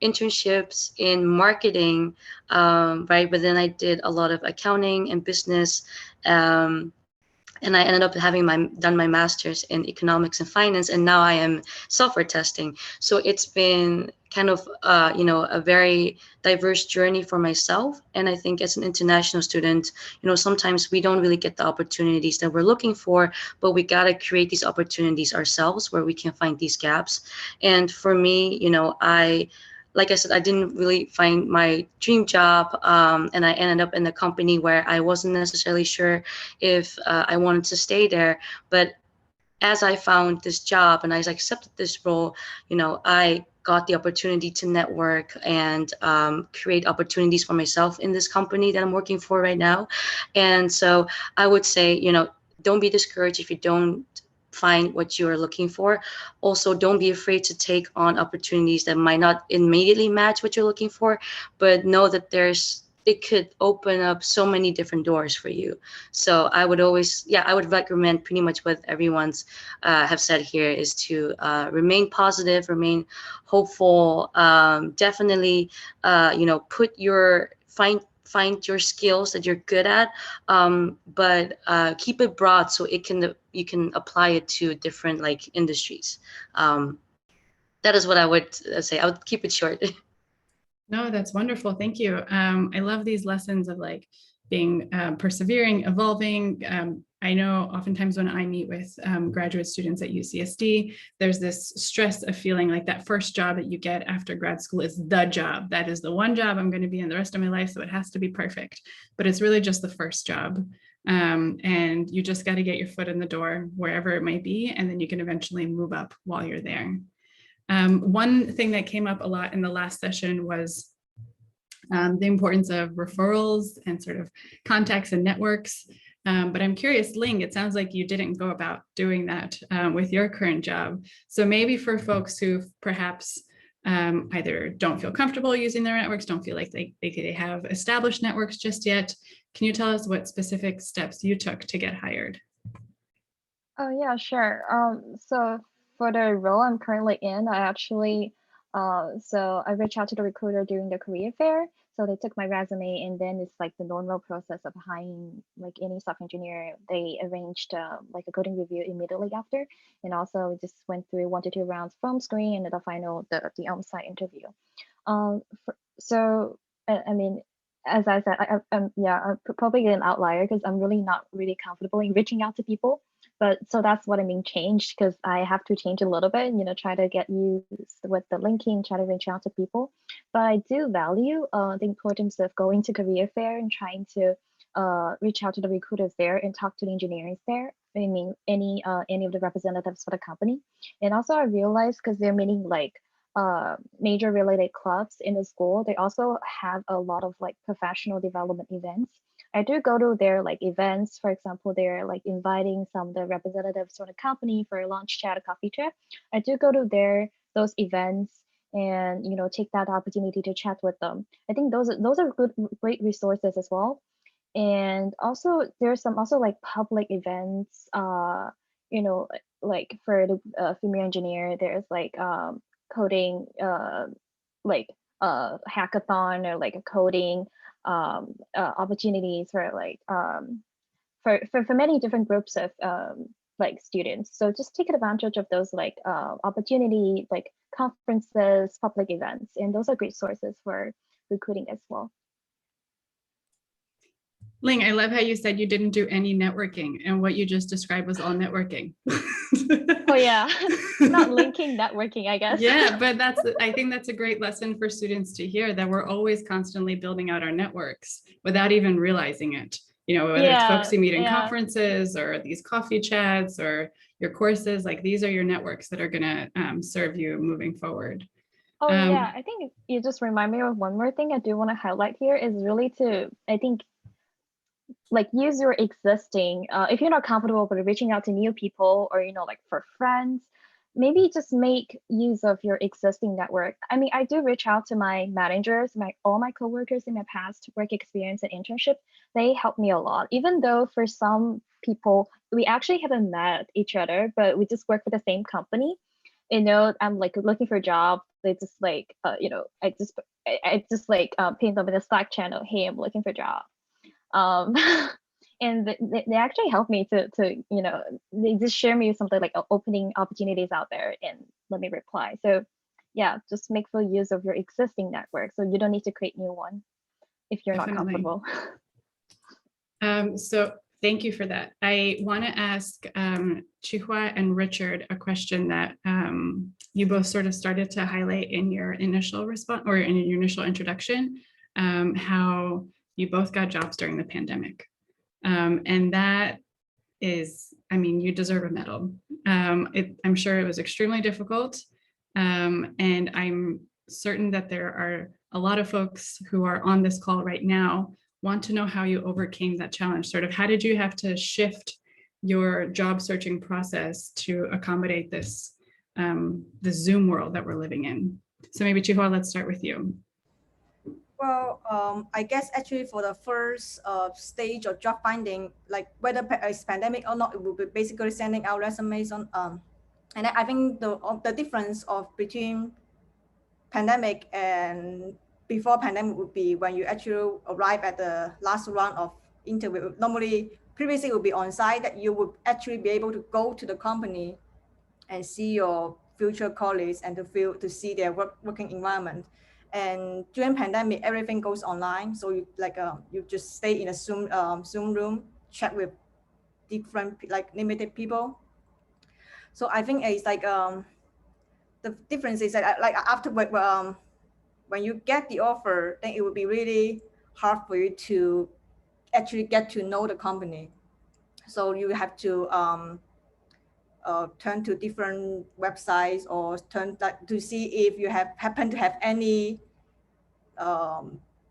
internships in marketing, right? But then I did a lot of accounting and business. And I ended up done my master's in economics and finance, and now I am software testing. So it's been kind of a very diverse journey for myself. And I think as an international student, sometimes we don't really get the opportunities that we're looking for, but we got to create these opportunities ourselves where we can find these gaps. And for me, like I said, I didn't really find my dream job, and I ended up in a company where I wasn't necessarily sure if I wanted to stay there. But as I found this job and I accepted this role, I got the opportunity to network and create opportunities for myself in this company that I'm working for right now. And so I would say, don't be discouraged if you don't find what you are looking for. Also, don't be afraid to take on opportunities that might not immediately match what you're looking for, but know that it could open up so many different doors for you. So I would recommend pretty much what everyone's have said here is to remain positive, remain hopeful. Definitely, find your skills that you're good at, but keep it broad so you can apply it to different industries. That is what I would say. I would keep it short. No, that's wonderful. Thank you. I love these lessons of being persevering, evolving. I know oftentimes when I meet with graduate students at UCSD, there's this stress of feeling like that first job that you get after grad school is the job. That is the one job I'm going to be in the rest of my life, so it has to be perfect. But it's really just the first job. And you just got to get your foot in the door wherever it might be, and then you can eventually move up while you're there. One thing that came up a lot in the last session was the importance of referrals and sort of contacts and networks. But I'm curious, Ling, it sounds like you didn't go about doing that with your current job. So maybe for folks who perhaps either don't feel comfortable using their networks, don't feel like they have established networks just yet, can you tell us what specific steps you took to get hired? Oh yeah, sure. So for the role I'm currently in, I actually, so I reached out to the recruiter during the career fair. So they took my resume, and then it's like the normal process of hiring like any software engineer. They arranged like a coding review immediately after, and also we just went through 1 to 2 rounds from screen and the final the on-site interview. So I mean, as I said, I'm probably an outlier because I'm really not really comfortable in reaching out to people. But so that's what I mean changed, because I have to change a little bit, try to get used with the linking, try to reach out to people. But I do value the importance of going to career fair and trying to reach out to the recruiters there and talk to the engineers there. I mean, any of the representatives for the company. And also I realized, because there are many major related clubs in the school, they also have a lot of professional development events. I do go to their events. For example, they're inviting some of the representatives from the company for a lunch chat, a coffee chat. I do go to those events and take that opportunity to chat with them. I think those are great resources as well. And also there's some public events. Like for the female engineer, there's coding hackathon or a coding opportunities for for many different groups of students. So just take advantage of those opportunity conferences, public events, and those are great sources for recruiting as well. Ling, I love how you said you didn't do any networking, and what you just described was all networking. Oh yeah, not linking networking, I guess. Yeah, but I think that's a great lesson for students to hear, that we're always constantly building out our networks without even realizing it. You know, whether it's folks you meet in conferences or these coffee chats or your courses, like these are your networks that are going to serve you moving forward. Oh yeah, I think you just remind me of one more thing I do want to highlight here is really to, I think, like use your existing, if you're not comfortable with reaching out to new people or, you know, like for friends, maybe just make use of your existing network. I mean, I do reach out to my managers, all my coworkers in my past work experience and internship. They help me a lot, even though for some people, we actually haven't met each other, but we just work for the same company. You know, I'm like looking for a job. They just like, you know, I just like ping them in the Slack channel. Hey, I'm looking for a job. And they actually help me to, you know, they just share me something like opening opportunities out there and let me reply. So yeah, just make full use of your existing network. So you don't need to create new one if you're not comfortable. So thank you for that. I want to ask Chihua and Richard a question that you both sort of started to highlight in your initial response or in your initial introduction, how you both got jobs during the pandemic. And that is, I mean, you deserve a medal. I'm sure it was extremely difficult. And I'm certain that there are a lot of folks who are on this call right now want to know how you overcame that challenge. Sort of, how did you have to shift your job searching process to accommodate this, the Zoom world that we're living in? So maybe Chihua, let's start with you. Well, I guess actually for the first stage of job finding, like whether it's pandemic or not, it will be basically sending out resumes on. And I think the difference of between pandemic and before pandemic would be when you actually arrive at the last round of interview. Normally, previously it would be on site, that you would actually be able to go to the company and see your future colleagues and to see their working environment. And during pandemic, everything goes online. So you like you just stay in a Zoom room, chat with different like limited people. So I think it's like the difference is that like after when you get the offer, then it would be really hard for you to actually get to know the company. So you have to turn to different websites or turn to see if you happen to have any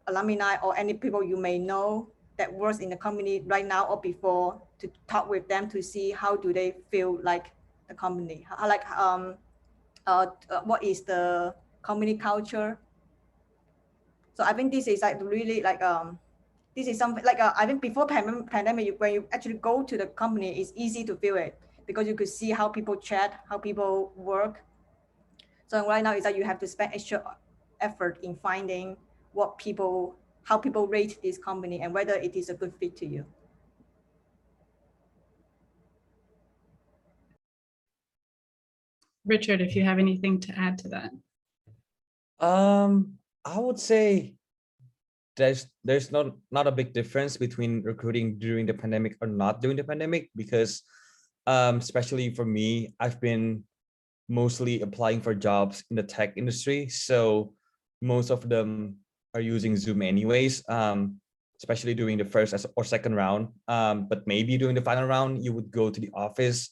alumni or any people you may know that works in the company right now or before, to talk with them to see how do they feel like the company, like what is the company culture. So I think this is like really like this is something like I think before pandemic, when you actually go to the company, it's easy to feel it because you could see how people chat, how people work. So right now is that you have to spend extra effort in finding how people rate this company and whether it is a good fit to you. Richard, if you have anything to add to that. I would say there's not a big difference between recruiting during the pandemic or not during the pandemic, because especially for me, I've been mostly applying for jobs in the tech industry. So most of them are using Zoom anyways, especially during the first or second round. But maybe during the final round, you would go to the office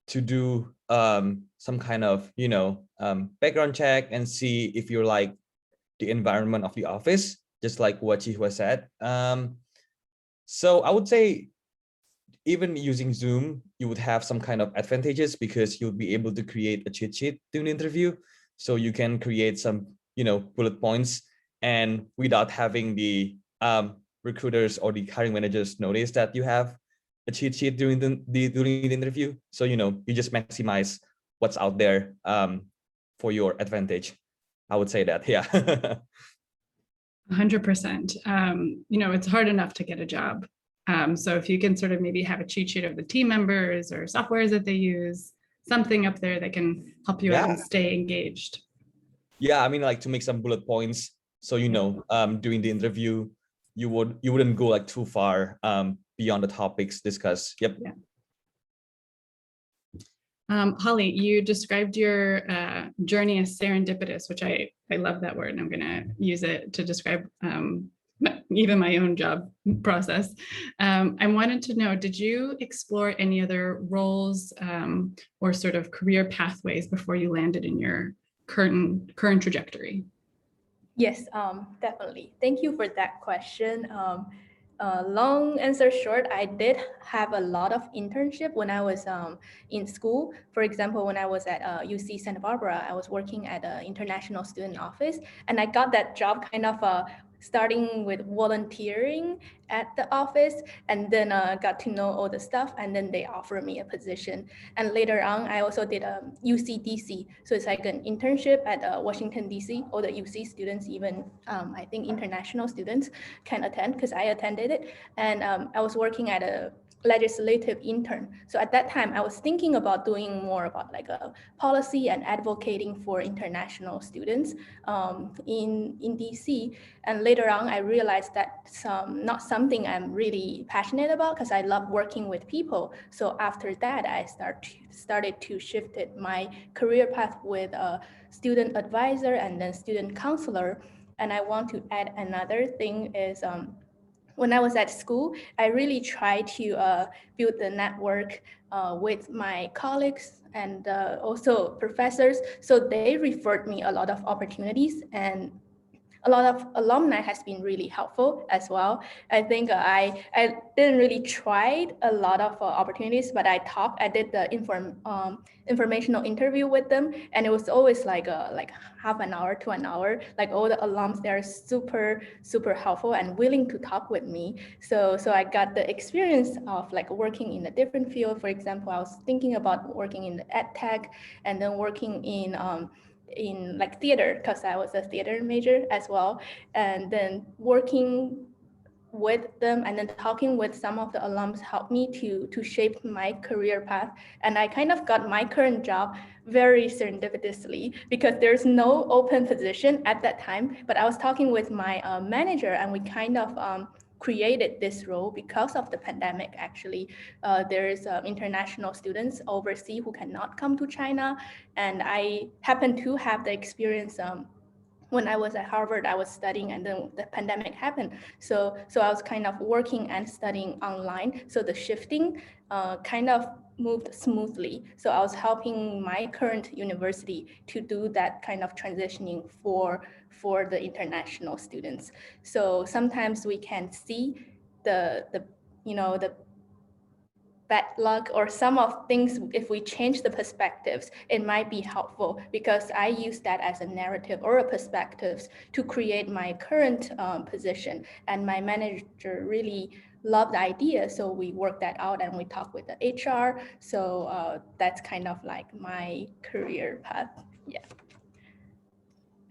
to do some kind of, you know, background check and see if you're like the environment of the office, just like what Chihua said. So I would say even using Zoom, you would have some kind of advantages because you'll be able to create a cheat sheet during the interview. So you can create some, you know, bullet points, and without having the recruiters or the hiring managers notice that you have a cheat sheet during the interview. So, you know, you just maximize what's out there for your advantage. I would say that, yeah. 100%. You know, it's hard enough to get a job. So if you can sort of maybe have a cheat sheet of the team members or softwares that they use, something up there that can help you out and stay engaged. Yeah, I mean, like to make some bullet points So, during the interview, you wouldn't go like too far beyond the topics discussed. Yep. Yeah. Holly, you described your journey as serendipitous, which I love that word, and I'm going to use it to describe even my own job process. I wanted to know, did you explore any other roles or sort of career pathways before you landed in your current trajectory? Yes, definitely. Thank you for that question. Long answer short, I did have a lot of internship when I was in school. For example, when I was at UC Santa Barbara, I was working at an international student office, and I got that job kind of starting with volunteering at the office, and then got to know all the stuff, and then they offered me a position. And later on, I also did a UCDC, so it's like an internship at Washington, DC. All the UC students, even I think international students can attend, because I attended it. And I was working at a legislative intern. So at that time, I was thinking about doing more about like a policy and advocating for international students in DC. And later on, I realized that's not something I'm really passionate about, because I love working with people. So after that, I started to shift my career path with a student advisor and then student counselor. And I want to add another thing is, when I was at school, I really tried to build the network with my colleagues and also professors. So they referred me a lot of opportunities, and a lot of alumni has been really helpful as well. I think I didn't really try a lot of opportunities, but I did the informational interview with them, and it was always like half an hour to an hour. Like all the alums, they're super helpful and willing to talk with me. So I got the experience of like working in a different field. For example, I was thinking about working in the ed tech, and then working in like theater, because I was a theater major as well, and then working with them and then talking with some of the alums helped me to shape my career path. And I kind of got my current job very serendipitously, because there's no open position at that time, but I was talking with my manager, and we kind of created this role because of the pandemic. Actually, there is international students overseas who cannot come to China, and I happen to have the experience. When I was at Harvard, I was studying, and then the pandemic happened. So I was kind of working and studying online. So the shifting kind of moved smoothly. So I was helping my current university to do that kind of transitioning for the international students. So sometimes we can see the bad luck or some of things. If we change the perspectives, it might be helpful, because I use that as a narrative or a perspective to create my current position. And my manager really loved the idea, so we worked that out and we talked with the HR. So that's kind of like my career path. Yeah.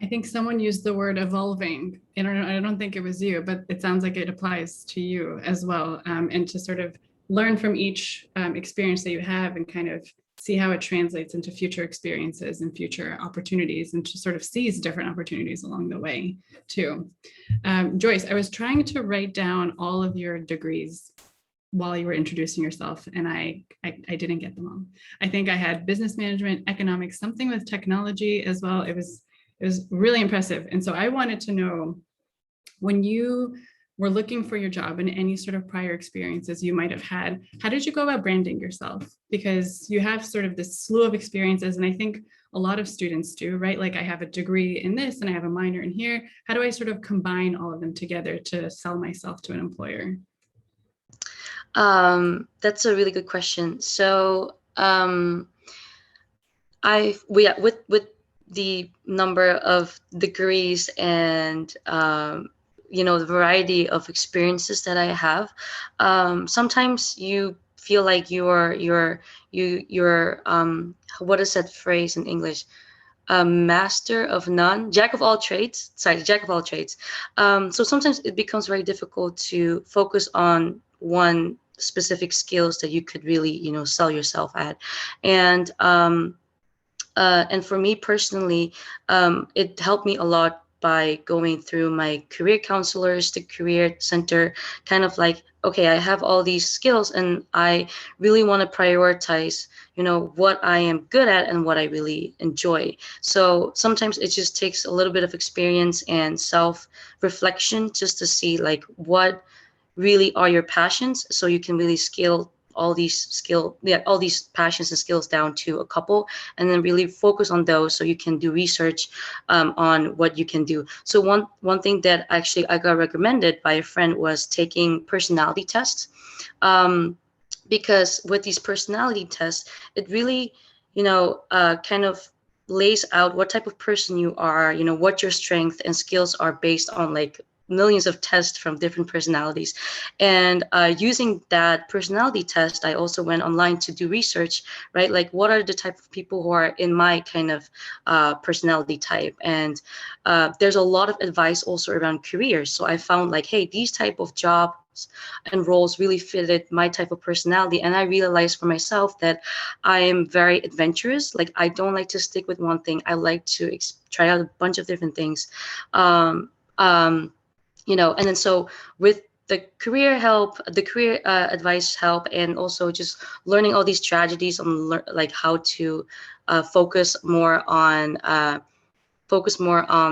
I think someone used the word evolving. I don't think it was you, but it sounds like it applies to you as well. And to sort of learn from each experience that you have and kind of see how it translates into future experiences and future opportunities, and to sort of seize different opportunities along the way too. Joyce, I was trying to write down all of your degrees while you were introducing yourself, and I didn't get them all. I think I had business management, economics, something with technology as well. It was really impressive. And so I wanted to know, when you were looking for your job and any sort of prior experiences you might have had, how did you go about branding yourself? Because you have sort of this slew of experiences, and I think a lot of students do, right? Like, I have a degree in this and I have a minor in here. How do I sort of combine all of them together to sell myself to an employer? That's a really good question. So with the number of degrees and the variety of experiences that I have, sometimes you feel like you're what is that phrase in English? A master of none, jack of all trades. So sometimes it becomes very difficult to focus on one specific skills that you could really sell yourself at. And for me personally, it helped me a lot by going through my career counselors, the career center, kind of like, okay, I have all these skills and I really want to prioritize, what I am good at and what I really enjoy. So sometimes it just takes a little bit of experience and self-reflection just to see like what really are your passions, so you can really scale all these passions and skills down to a couple, and then really focus on those so you can do research on what you can do. So one thing that actually I got recommended by a friend was taking personality tests, because with these personality tests, it really kind of lays out what type of person you are, what your strengths and skills are based on like millions of tests from different personalities. And using that personality test, I also went online to do research, right? Like, what are the type of people who are in my kind of personality type? And there's a lot of advice also around careers. So I found like, hey, these type of jobs and roles really fitted my type of personality. And I realized for myself that I am very adventurous. Like, I don't like to stick with one thing. I like to try out a bunch of different things. And then so with the career help, the career advice help, and also just learning all these strategies on like how to focus more on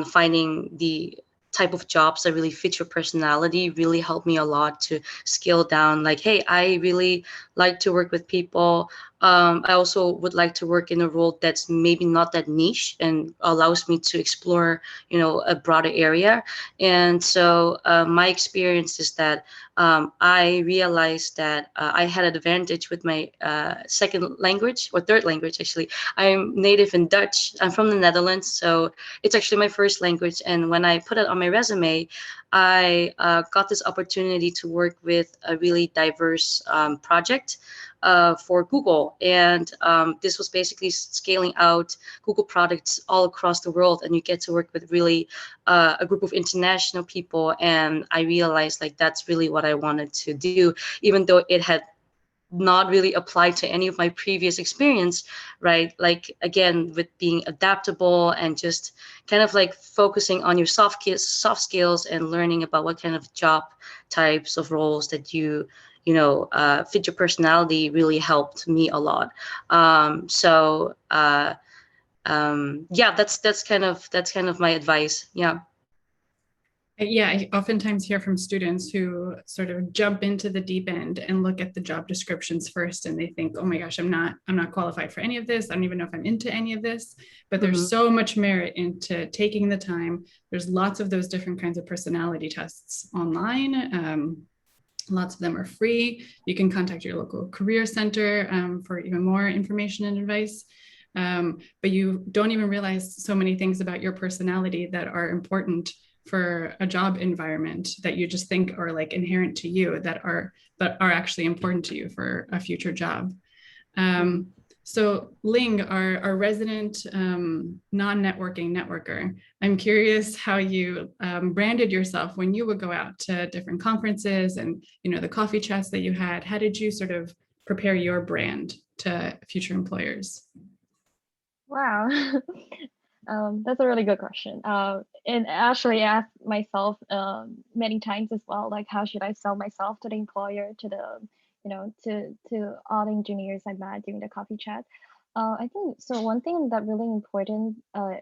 finding the type of jobs that really fit your personality really helped me a lot to scale down like, hey, I really like to work with people. I also would like to work in a role that's maybe not that niche and allows me to explore, a broader area. And so my experience is that I realized that I had an advantage with my second language or third language, actually. I'm native in Dutch. I'm from the Netherlands, so it's actually my first language. And when I put it on my resume, I got this opportunity to work with a really diverse project for Google. And this was basically scaling out Google products all across the world. And you get to work with really a group of international people. And I realized like that's really what I wanted to do, even though it had not really applied to any of my previous experience, right? Like, again, with being adaptable and just kind of like focusing on your soft skills and learning about what kind of job types of roles that fit your personality really helped me a lot. Yeah, that's kind of my advice. Yeah. Yeah, I oftentimes hear from students who sort of jump into the deep end and look at the job descriptions first, and they think, oh my gosh, I'm not qualified for any of this. I don't even know if I'm into any of this. But there's so much merit into taking the time. There's lots of those different kinds of personality tests online. Lots of them are free. You can contact your local career center for even more information and advice. But you don't even realize so many things about your personality that are important for a job environment that you just think are like inherent to you that are actually important to you for a future job. So Ling, our resident non-networking networker, I'm curious how you branded yourself when you would go out to different conferences and the coffee chats that you had. How did you sort of prepare your brand to future employers? Wow. That's a really good question. And actually I asked myself many times as well, like how should I sell myself to the employer, to the, to all the engineers I met during the coffee chat. I think, so one thing that really important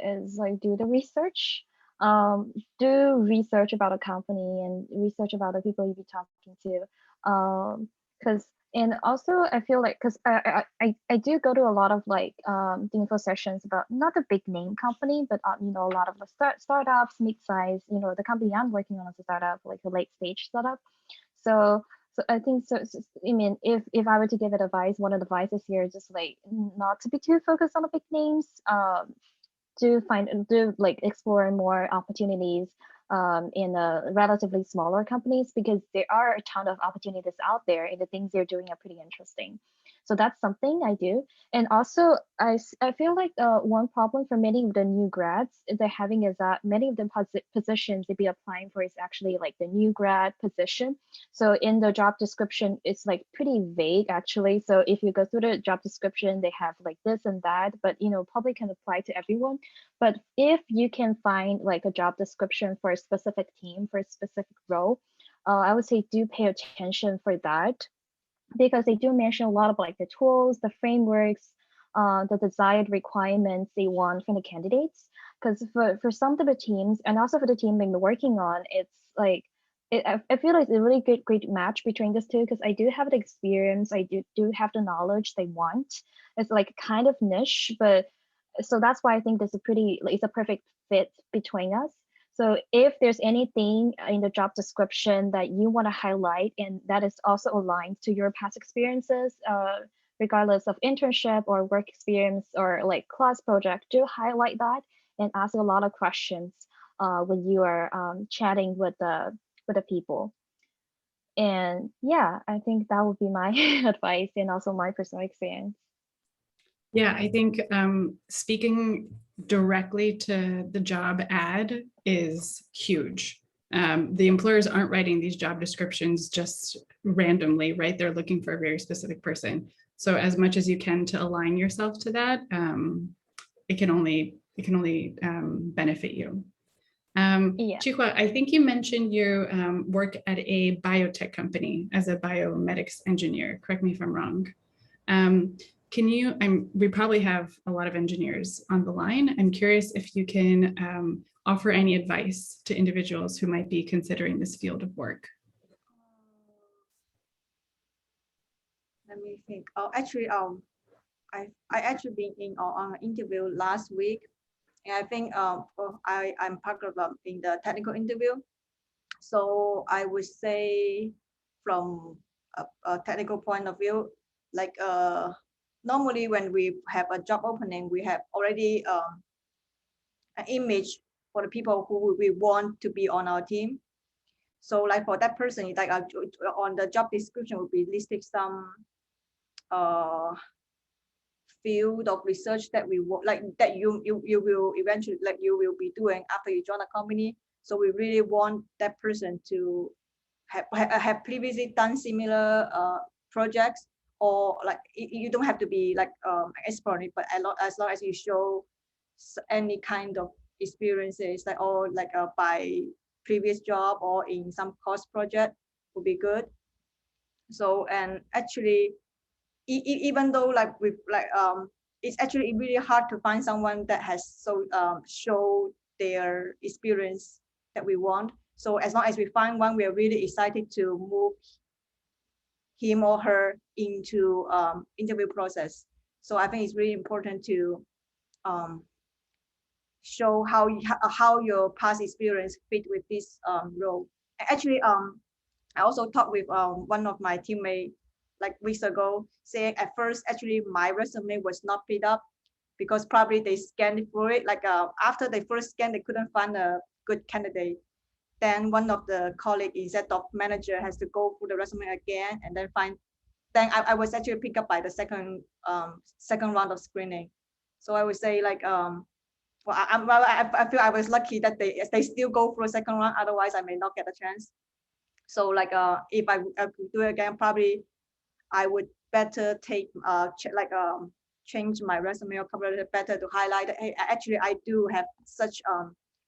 is like do the research. Do research about a company and research about the people you'll be talking to. Because and also I feel like, because I do go to a lot of like info sessions about not the big name company, but a lot of the startups, mid-size, the company I'm working on is a startup, like a late stage startup. So I think I mean, if I were to give it advice, one of the advices here is just like not to be too focused on the big names, to like explore more opportunities in relatively smaller companies, because there are a ton of opportunities out there and the things they're doing are pretty interesting. So that's something I do. And also, I feel like one problem for many of the new grads they're having is that many of the positions they be applying for is actually like the new grad position. So in the job description, it's like pretty vague actually. So if you go through the job description, they have like this and that, but probably can apply to everyone. But if you can find like a job description for a specific team, for a specific role, I would say do pay attention for that, because they do mention a lot of like the tools, the frameworks, the desired requirements they want from the candidates. Because for some of the teams, and also for the team I'm working on, it's like I feel like it's a really great match between these two, because I do have the experience, I do have the knowledge they want. It's like kind of niche, but so that's why I think this is it's a perfect fit between us. So if there's anything in the job description that you want to highlight and that is also aligned to your past experiences, regardless of internship or work experience or like class project, do highlight that and ask a lot of questions when you are chatting with the people. And yeah, I think that would be my advice and also my personal experience. Yeah, I think speaking directly to the job ad is huge. The employers aren't writing these job descriptions just randomly, right? They're looking for a very specific person. So as much as you can to align yourself to that, it can only benefit you. Yeah. Chihua, I think you mentioned you work at a biotech company as a biomedics engineer. Correct me if I'm wrong. Can you, we probably have a lot of engineers on the line. I'm curious if you can offer any advice to individuals who might be considering this field of work. Let me think. Oh, actually, I actually been in on an interview last week, and I think I'm part of in the technical interview. So I would say from a technical point of view, like normally when we have a job opening, we have already an image for the people who we want to be on our team. So like for that person, like on the job description will be listed some field of research that we want, like that you will eventually, like you will be doing after you join a company. So we really want that person to have previously done similar projects, or like you don't have to be like an expert, but as long as you show any kind of experiences, like or like by previous job or in some course project would be good. So, and actually even though like with like it's actually really hard to find someone that has show their experience that we want. So as long as we find one, we are really excited to move him or her into interview process. So I think it's really important to show how your past experience fit with this role. Actually, I also talked with one of my teammates like weeks ago, saying at first actually my resume was not picked up because probably they scanned through it. Like after they first scanned, they couldn't find a good candidate. Then one of the colleagues, instead of manager, has to go through the resume again and then find. Then I was actually picked up by the second round of screening. So I would say like well, I feel I was lucky that they still go through a second round. Otherwise, I may not get a chance. So like if I could do it again, probably I would better take change my resume or cover it better to highlight that, hey, actually I do have such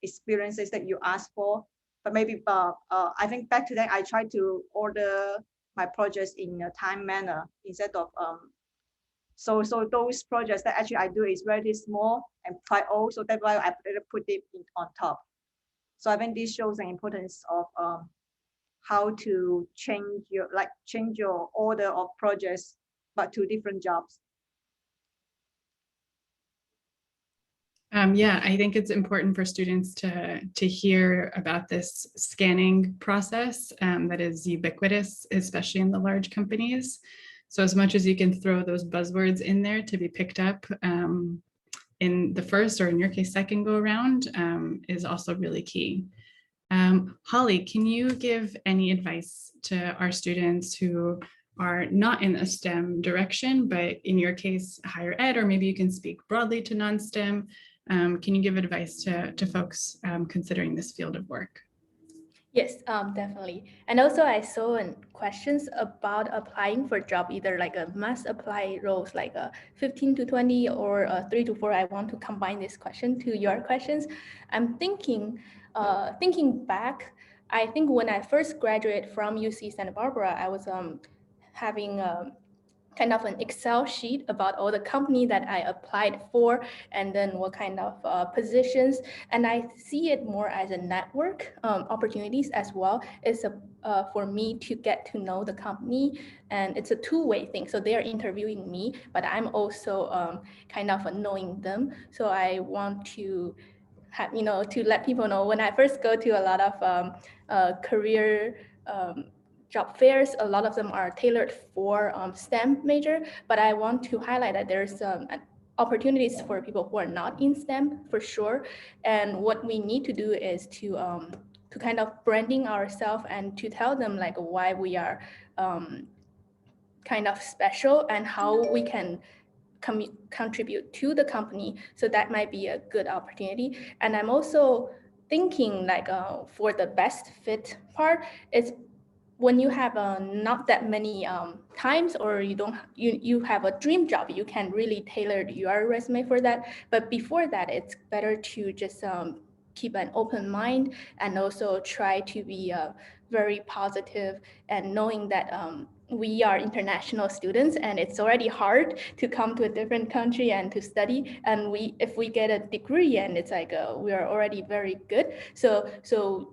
experiences that you asked for. But maybe I think back to that, I try to order my projects in a time manner instead of so those projects that actually I do is very small and quite old, so that's why I put it on top. So I think this shows the importance of how to change your order of projects, but to different jobs. Yeah, I think it's important for students to hear about this scanning process that is ubiquitous, especially in the large companies. So as much as you can throw those buzzwords in there to be picked up in the first, or in your case, second go around, is also really key. Holly, can you give any advice to our students who are not in a STEM direction, but in your case, higher ed, or maybe you can speak broadly to non-STEM. Can you give advice to folks considering this field of work? Yes, definitely. And also I saw questions about applying for job, either like a must apply roles like a 15 to 20 or a 3 to 4. I want to combine this question to your questions. I'm thinking back, I think when I first graduated from UC Santa Barbara, I was having kind of an Excel sheet about all the company that I applied for, and then what kind of positions. And I see it more as a network opportunities as well. It's for me to get to know the company, and it's a two-way thing. So they're interviewing me, but I'm also kind of knowing them. So I want to have, to let people know when I first go to a lot of career job fairs, a lot of them are tailored for STEM major, but I want to highlight that there's opportunities for people who are not in STEM for sure. And what we need to do is to kind of branding ourselves and to tell them like why we are kind of special and how we can contribute to the company. So that might be a good opportunity. And I'm also thinking like for the best fit part, it's when you have not that many times, or you have a dream job, you can really tailor your resume for that. But before that, it's better to just keep an open mind and also try to be very positive, and knowing that we are international students and it's already hard to come to a different country and to study. And if we get a degree, and it's like we are already very good. So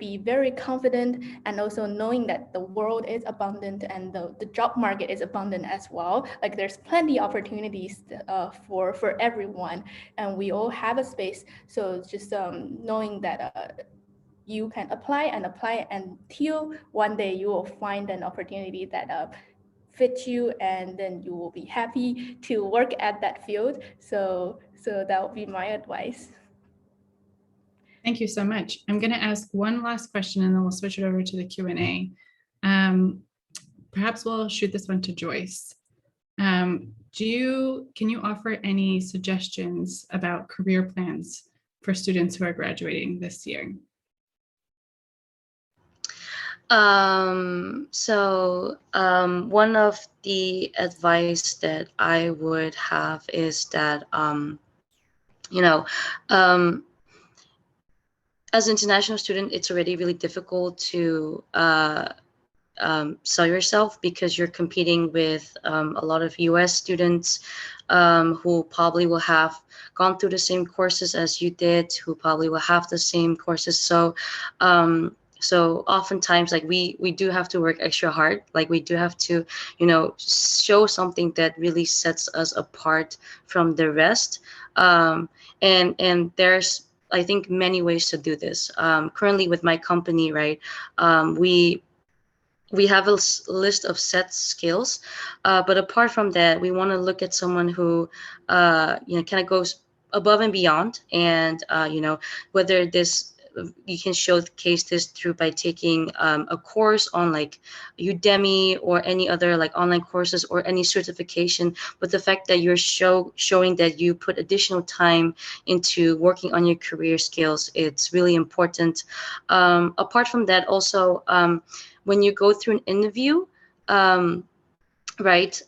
be very confident, and also knowing that the world is abundant and the job market is abundant as well. Like there's plenty opportunities for everyone, and we all have a space. So just knowing that you can apply until one day you will find an opportunity that fit you, and then you will be happy to work at that field. So that would be my advice. Thank you so much. I'm going to ask one last question and then we'll switch it over to the Q&A. Perhaps we'll shoot this one to Joyce. Can you offer any suggestions about career plans for students who are graduating this year? One of the advice that I would have is that, as an international student, it's already really difficult to sell yourself, because you're competing with a lot of US students who probably will have gone through the same courses as you did, who probably will have the same courses. So oftentimes, like we do have to work extra hard. Like we do have to, show something that really sets us apart from the rest. And there's, I think, many ways to do this. Currently with my company, right, we have a list of set skills, but apart from that, we want to look at someone who, kind of goes above and beyond, and whether this, you can showcase this through by taking a course on like Udemy or any other like online courses or any certification. But the fact that you're showing that you put additional time into working on your career skills, it's really important. Apart from that, also, when you go through an interview, right,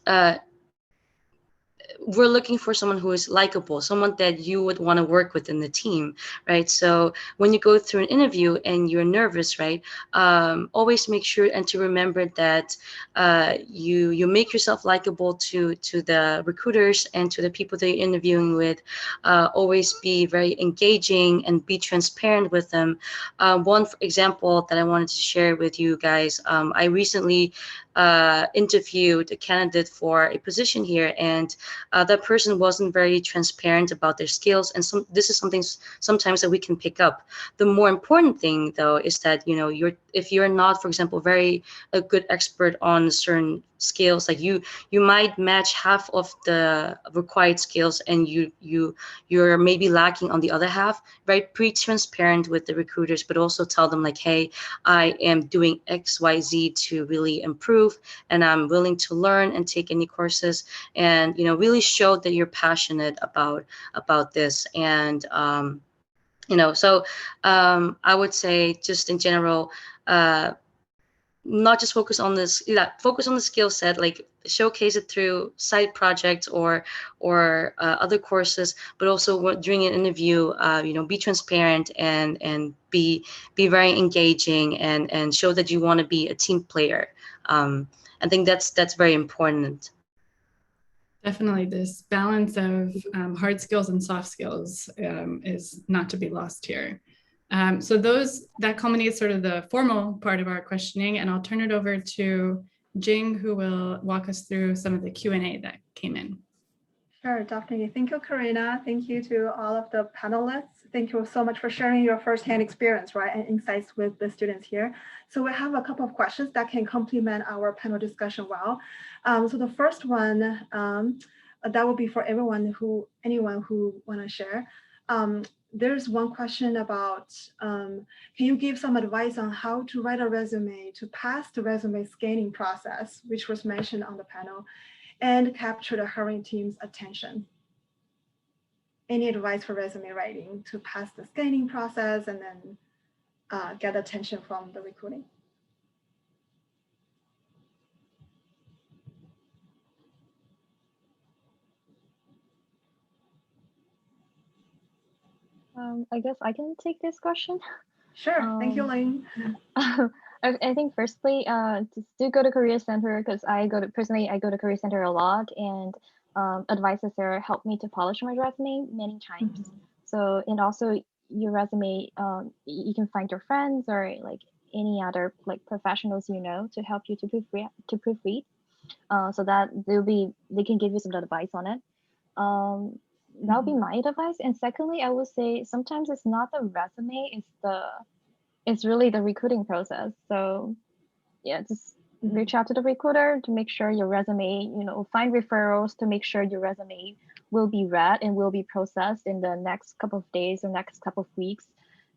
we're looking for someone who is likable, someone that you would want to work with in the team, right? So when you go through an interview and you're nervous, right, always make sure and to remember that you make yourself likable to the recruiters and to the people that you're interviewing with. Always be very engaging and be transparent with them. One example that I wanted to share with you guys, I recently interviewed a candidate for a position here, and that person wasn't very transparent about their skills, and this is something sometimes that we can pick up. The more important thing, though, is that if you're not, for example, a good expert on a certain skills. Like you might match half of the required skills, and you're maybe lacking on the other half, right? Be transparent with the recruiters, but also tell them like, hey, I am doing XYZ to really improve, and I'm willing to learn and take any courses, and really show that you're passionate about this. And so I would say, just in general, not just focus on this, focus on the skill set, like showcase it through side projects or other courses, but also during an interview, be transparent and be very engaging, and show that you want to be a team player. I think that's very important. Definitely, this balance of hard skills and soft skills is not to be lost here. So that culminates sort of the formal part of our questioning, and I'll turn it over to Jing, who will walk us through some of the Q&A that came in. Sure, definitely. Thank you, Karina. Thank you to all of the panelists. Thank you so much for sharing your firsthand experience, right, and insights with the students here. So we have a couple of questions that can complement our panel discussion well. So the first one, that will be for anyone who want to share. There's one question about, can you give some advice on how to write a resume to pass the resume scanning process, which was mentioned on the panel, and capture the hiring team's attention? Any advice for resume writing to pass the scanning process and then get attention from the recruiting? I guess I can take this question. Sure, thank you, Ling. I think firstly, just do go to Career Center, because I go to Career Center a lot, and advisors there help me to polish my resume many times. So, and also your resume, you can find your friends or like any other like professionals to help you to proofread, so that they can give you some advice on it. That would be my advice. And secondly, I would say sometimes it's not the resume, it's really the recruiting process. So yeah, just reach out to the recruiter to make sure your resume, find referrals to make sure your resume will be read and will be processed in the next couple of days or next couple of weeks.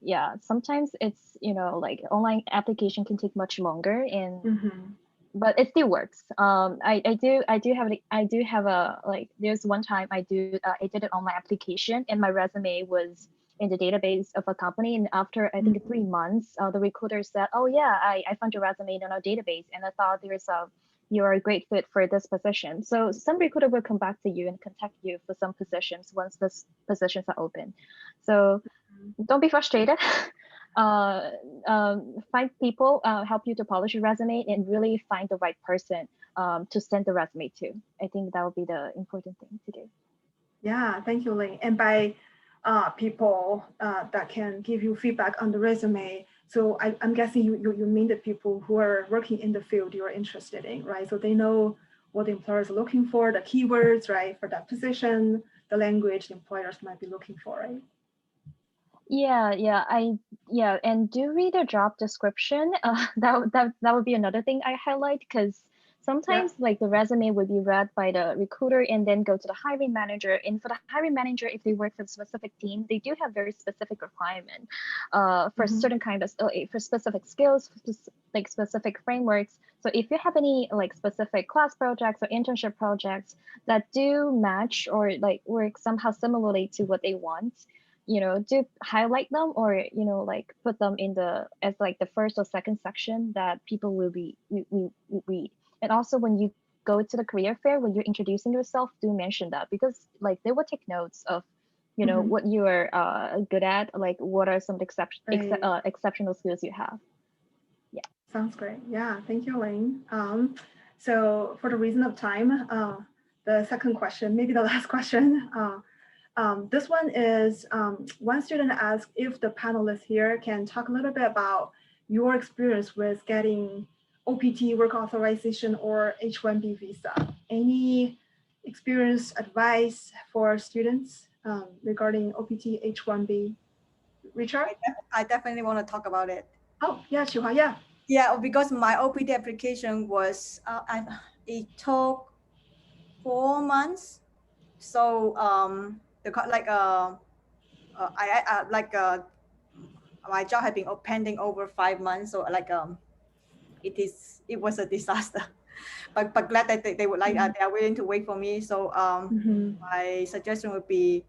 Yeah, sometimes it's, like online application can take much longer, and but it still works. I do have a, like, there's one time I did an online application and my resume was in the database of a company, and after I think 3 months, the recruiter said, oh yeah, I found your resume in our database, and I thought you're a great fit for this position. So some recruiter will come back to you and contact you for some positions once those positions are open. So don't be frustrated. Find people help you to polish your resume, and really find the right person to send the resume to. I think that would be the important thing to do. Yeah, thank you, Ling. And by people that can give you feedback on the resume, so I'm guessing you mean the people who are working in the field you're interested in, right? So they know what the employers are looking for, the keywords, right, for that position, the language the employers might be looking for, right? Yeah, and do read the job description. That would be another thing I highlight, because sometimes like the resume would be read by the recruiter and then go to the hiring manager. And for the hiring manager, if they work for a specific team, they do have very specific requirement for certain kind of for specific skills, like specific frameworks. So if you have any like specific class projects or internship projects that do match or like work somehow similarly to what they want, do highlight them, or like put them in as like the first or second section that people will be read. And also when you go to the career fair, when you're introducing yourself, do mention that, because like they will take notes of what you are good at, like what are some exceptional skills you have. Yeah, sounds great. Yeah, thank you, Ling. So for the reason of time, the second question, maybe the last question, this one is, one student asked if the panelists here can talk a little bit about your experience with getting OPT, work authorization, or H-1B visa. Any experience, advice for students regarding OPT, H-1B? Richard? I definitely want to talk about it. Oh, yeah, Shuha, yeah. Yeah, because my OPT application was, it took 4 months. So my job had been pending over 5 months. So it was a disaster. but glad that they would like they are willing to wait for me. So my suggestion would be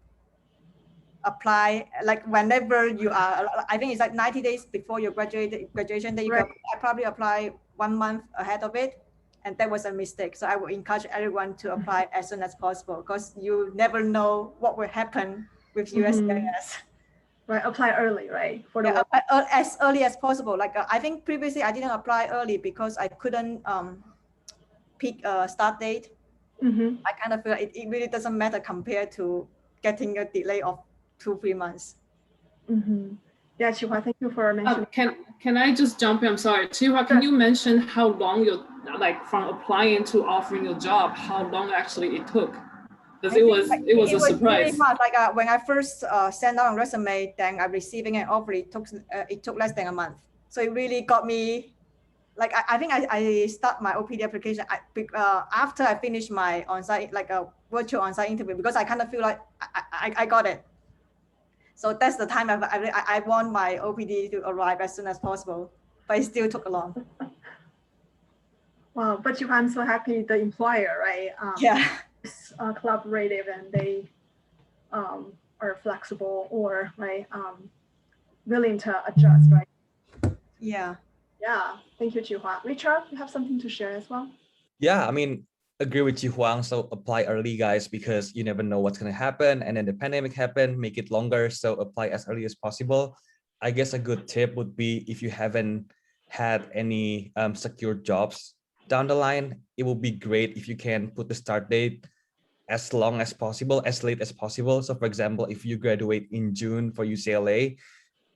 apply like whenever you are. I think it's like 90 days before your graduation that you Right. can probably apply 1 month ahead of it. And that was a mistake. So I would encourage everyone to apply as soon as possible, because you never know what will happen with USCIS. Right, apply early, right? For the Yeah, as early as possible. Like I think previously I didn't apply early because I couldn't pick a start date. I kind of feel like it really doesn't matter compared to getting a delay of 2-3 months. Yeah, Chihua, thank you for mentioning. Can I just jump in? I'm sorry, Chihua, can you mention how long you like from applying to offering your job? How long actually it took? Because it was a surprise. Really fast. Like when I first sent out a resume, then I receiving an offer. It took less than a month. So it really got me. Like I think I start my OPD application after I finished my on-site, like a virtual on-site interview, because I kind of feel like I got it. So that's the time I want my OPD to arrive as soon as possible, but it still took long. Wow, but I'm so happy the employer, right? Yeah. Is collaborative and they are flexible or right willing to adjust, right? Yeah. Yeah, thank you, Chihua. Richard, you have something to share as well? Yeah, I mean, agree with you, Huang. So apply early, guys, because you never know what's going to happen. And then the pandemic happened, make it longer. So apply as early as possible. I guess a good tip would be if you haven't had any secure jobs down the line, it will be great if you can put the start date as long as possible, as late as possible. So for example, if you graduate in June for UCLA,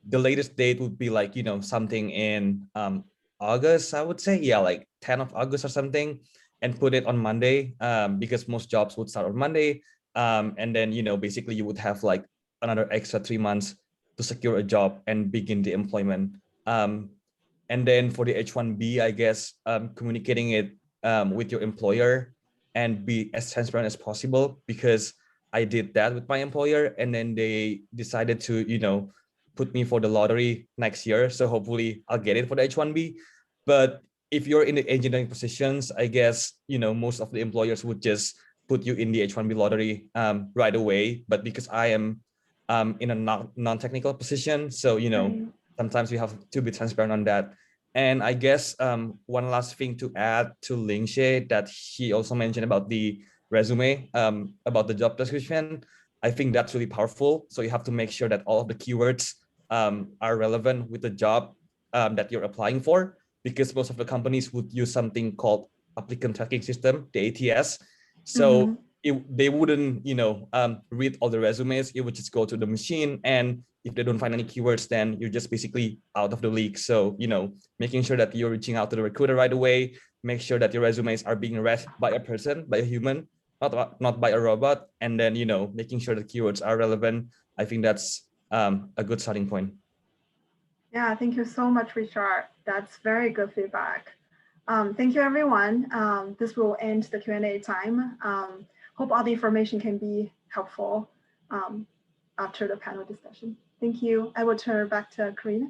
the latest date would be like, something in August, I would say. Yeah, like 10th of August or something, and put it on Monday because most jobs would start on Monday. And then, basically you would have like another extra 3 months to secure a job and begin the employment. And then for the H-1B, I guess communicating it with your employer and be as transparent as possible, because I did that with my employer and then they decided to, put me for the lottery next year. So hopefully I'll get it for the H-1B. But if you're in the engineering positions, I guess, most of the employers would just put you in the H-1B lottery right away. But because I am in a non-technical position, so, sometimes we have to be transparent on that. And I guess one last thing to add to Ling Xie that he also mentioned about the resume, about the job description. I think that's really powerful. So you have to make sure that all of the keywords are relevant with the job that you're applying for, because most of the companies would use something called applicant tracking system, the ATS. So they wouldn't, read all the resumes. It would just go to the machine, and if they don't find any keywords, then you're just basically out of the league. So, making sure that you're reaching out to the recruiter right away, make sure that your resumes are being read by a person, by a human, not by a robot, and then, making sure the keywords are relevant. I think that's a good starting point. Yeah, thank you so much, Richard. That's very good feedback. Thank you, everyone. This will end the Q&A time. Hope all the information can be helpful after the panel discussion. Thank you. I will turn back to Karina.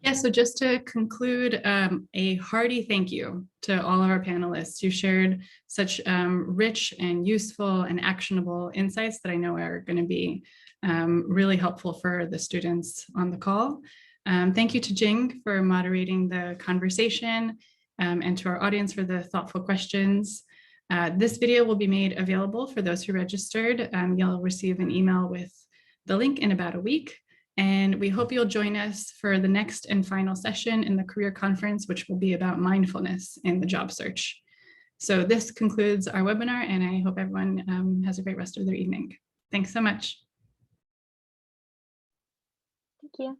Yeah, so just to conclude, a hearty thank you to all of our panelists who shared such rich and useful and actionable insights that I know are going to be really helpful for the students on the call. Thank you to Jing for moderating the conversation and to our audience for the thoughtful questions. This video will be made available for those who registered. You'll receive an email with the link in about a week. And we hope you'll join us for the next and final session in the career conference, which will be about mindfulness in the job search. So this concludes our webinar, and I hope everyone has a great rest of their evening. Thanks so much. Thank you.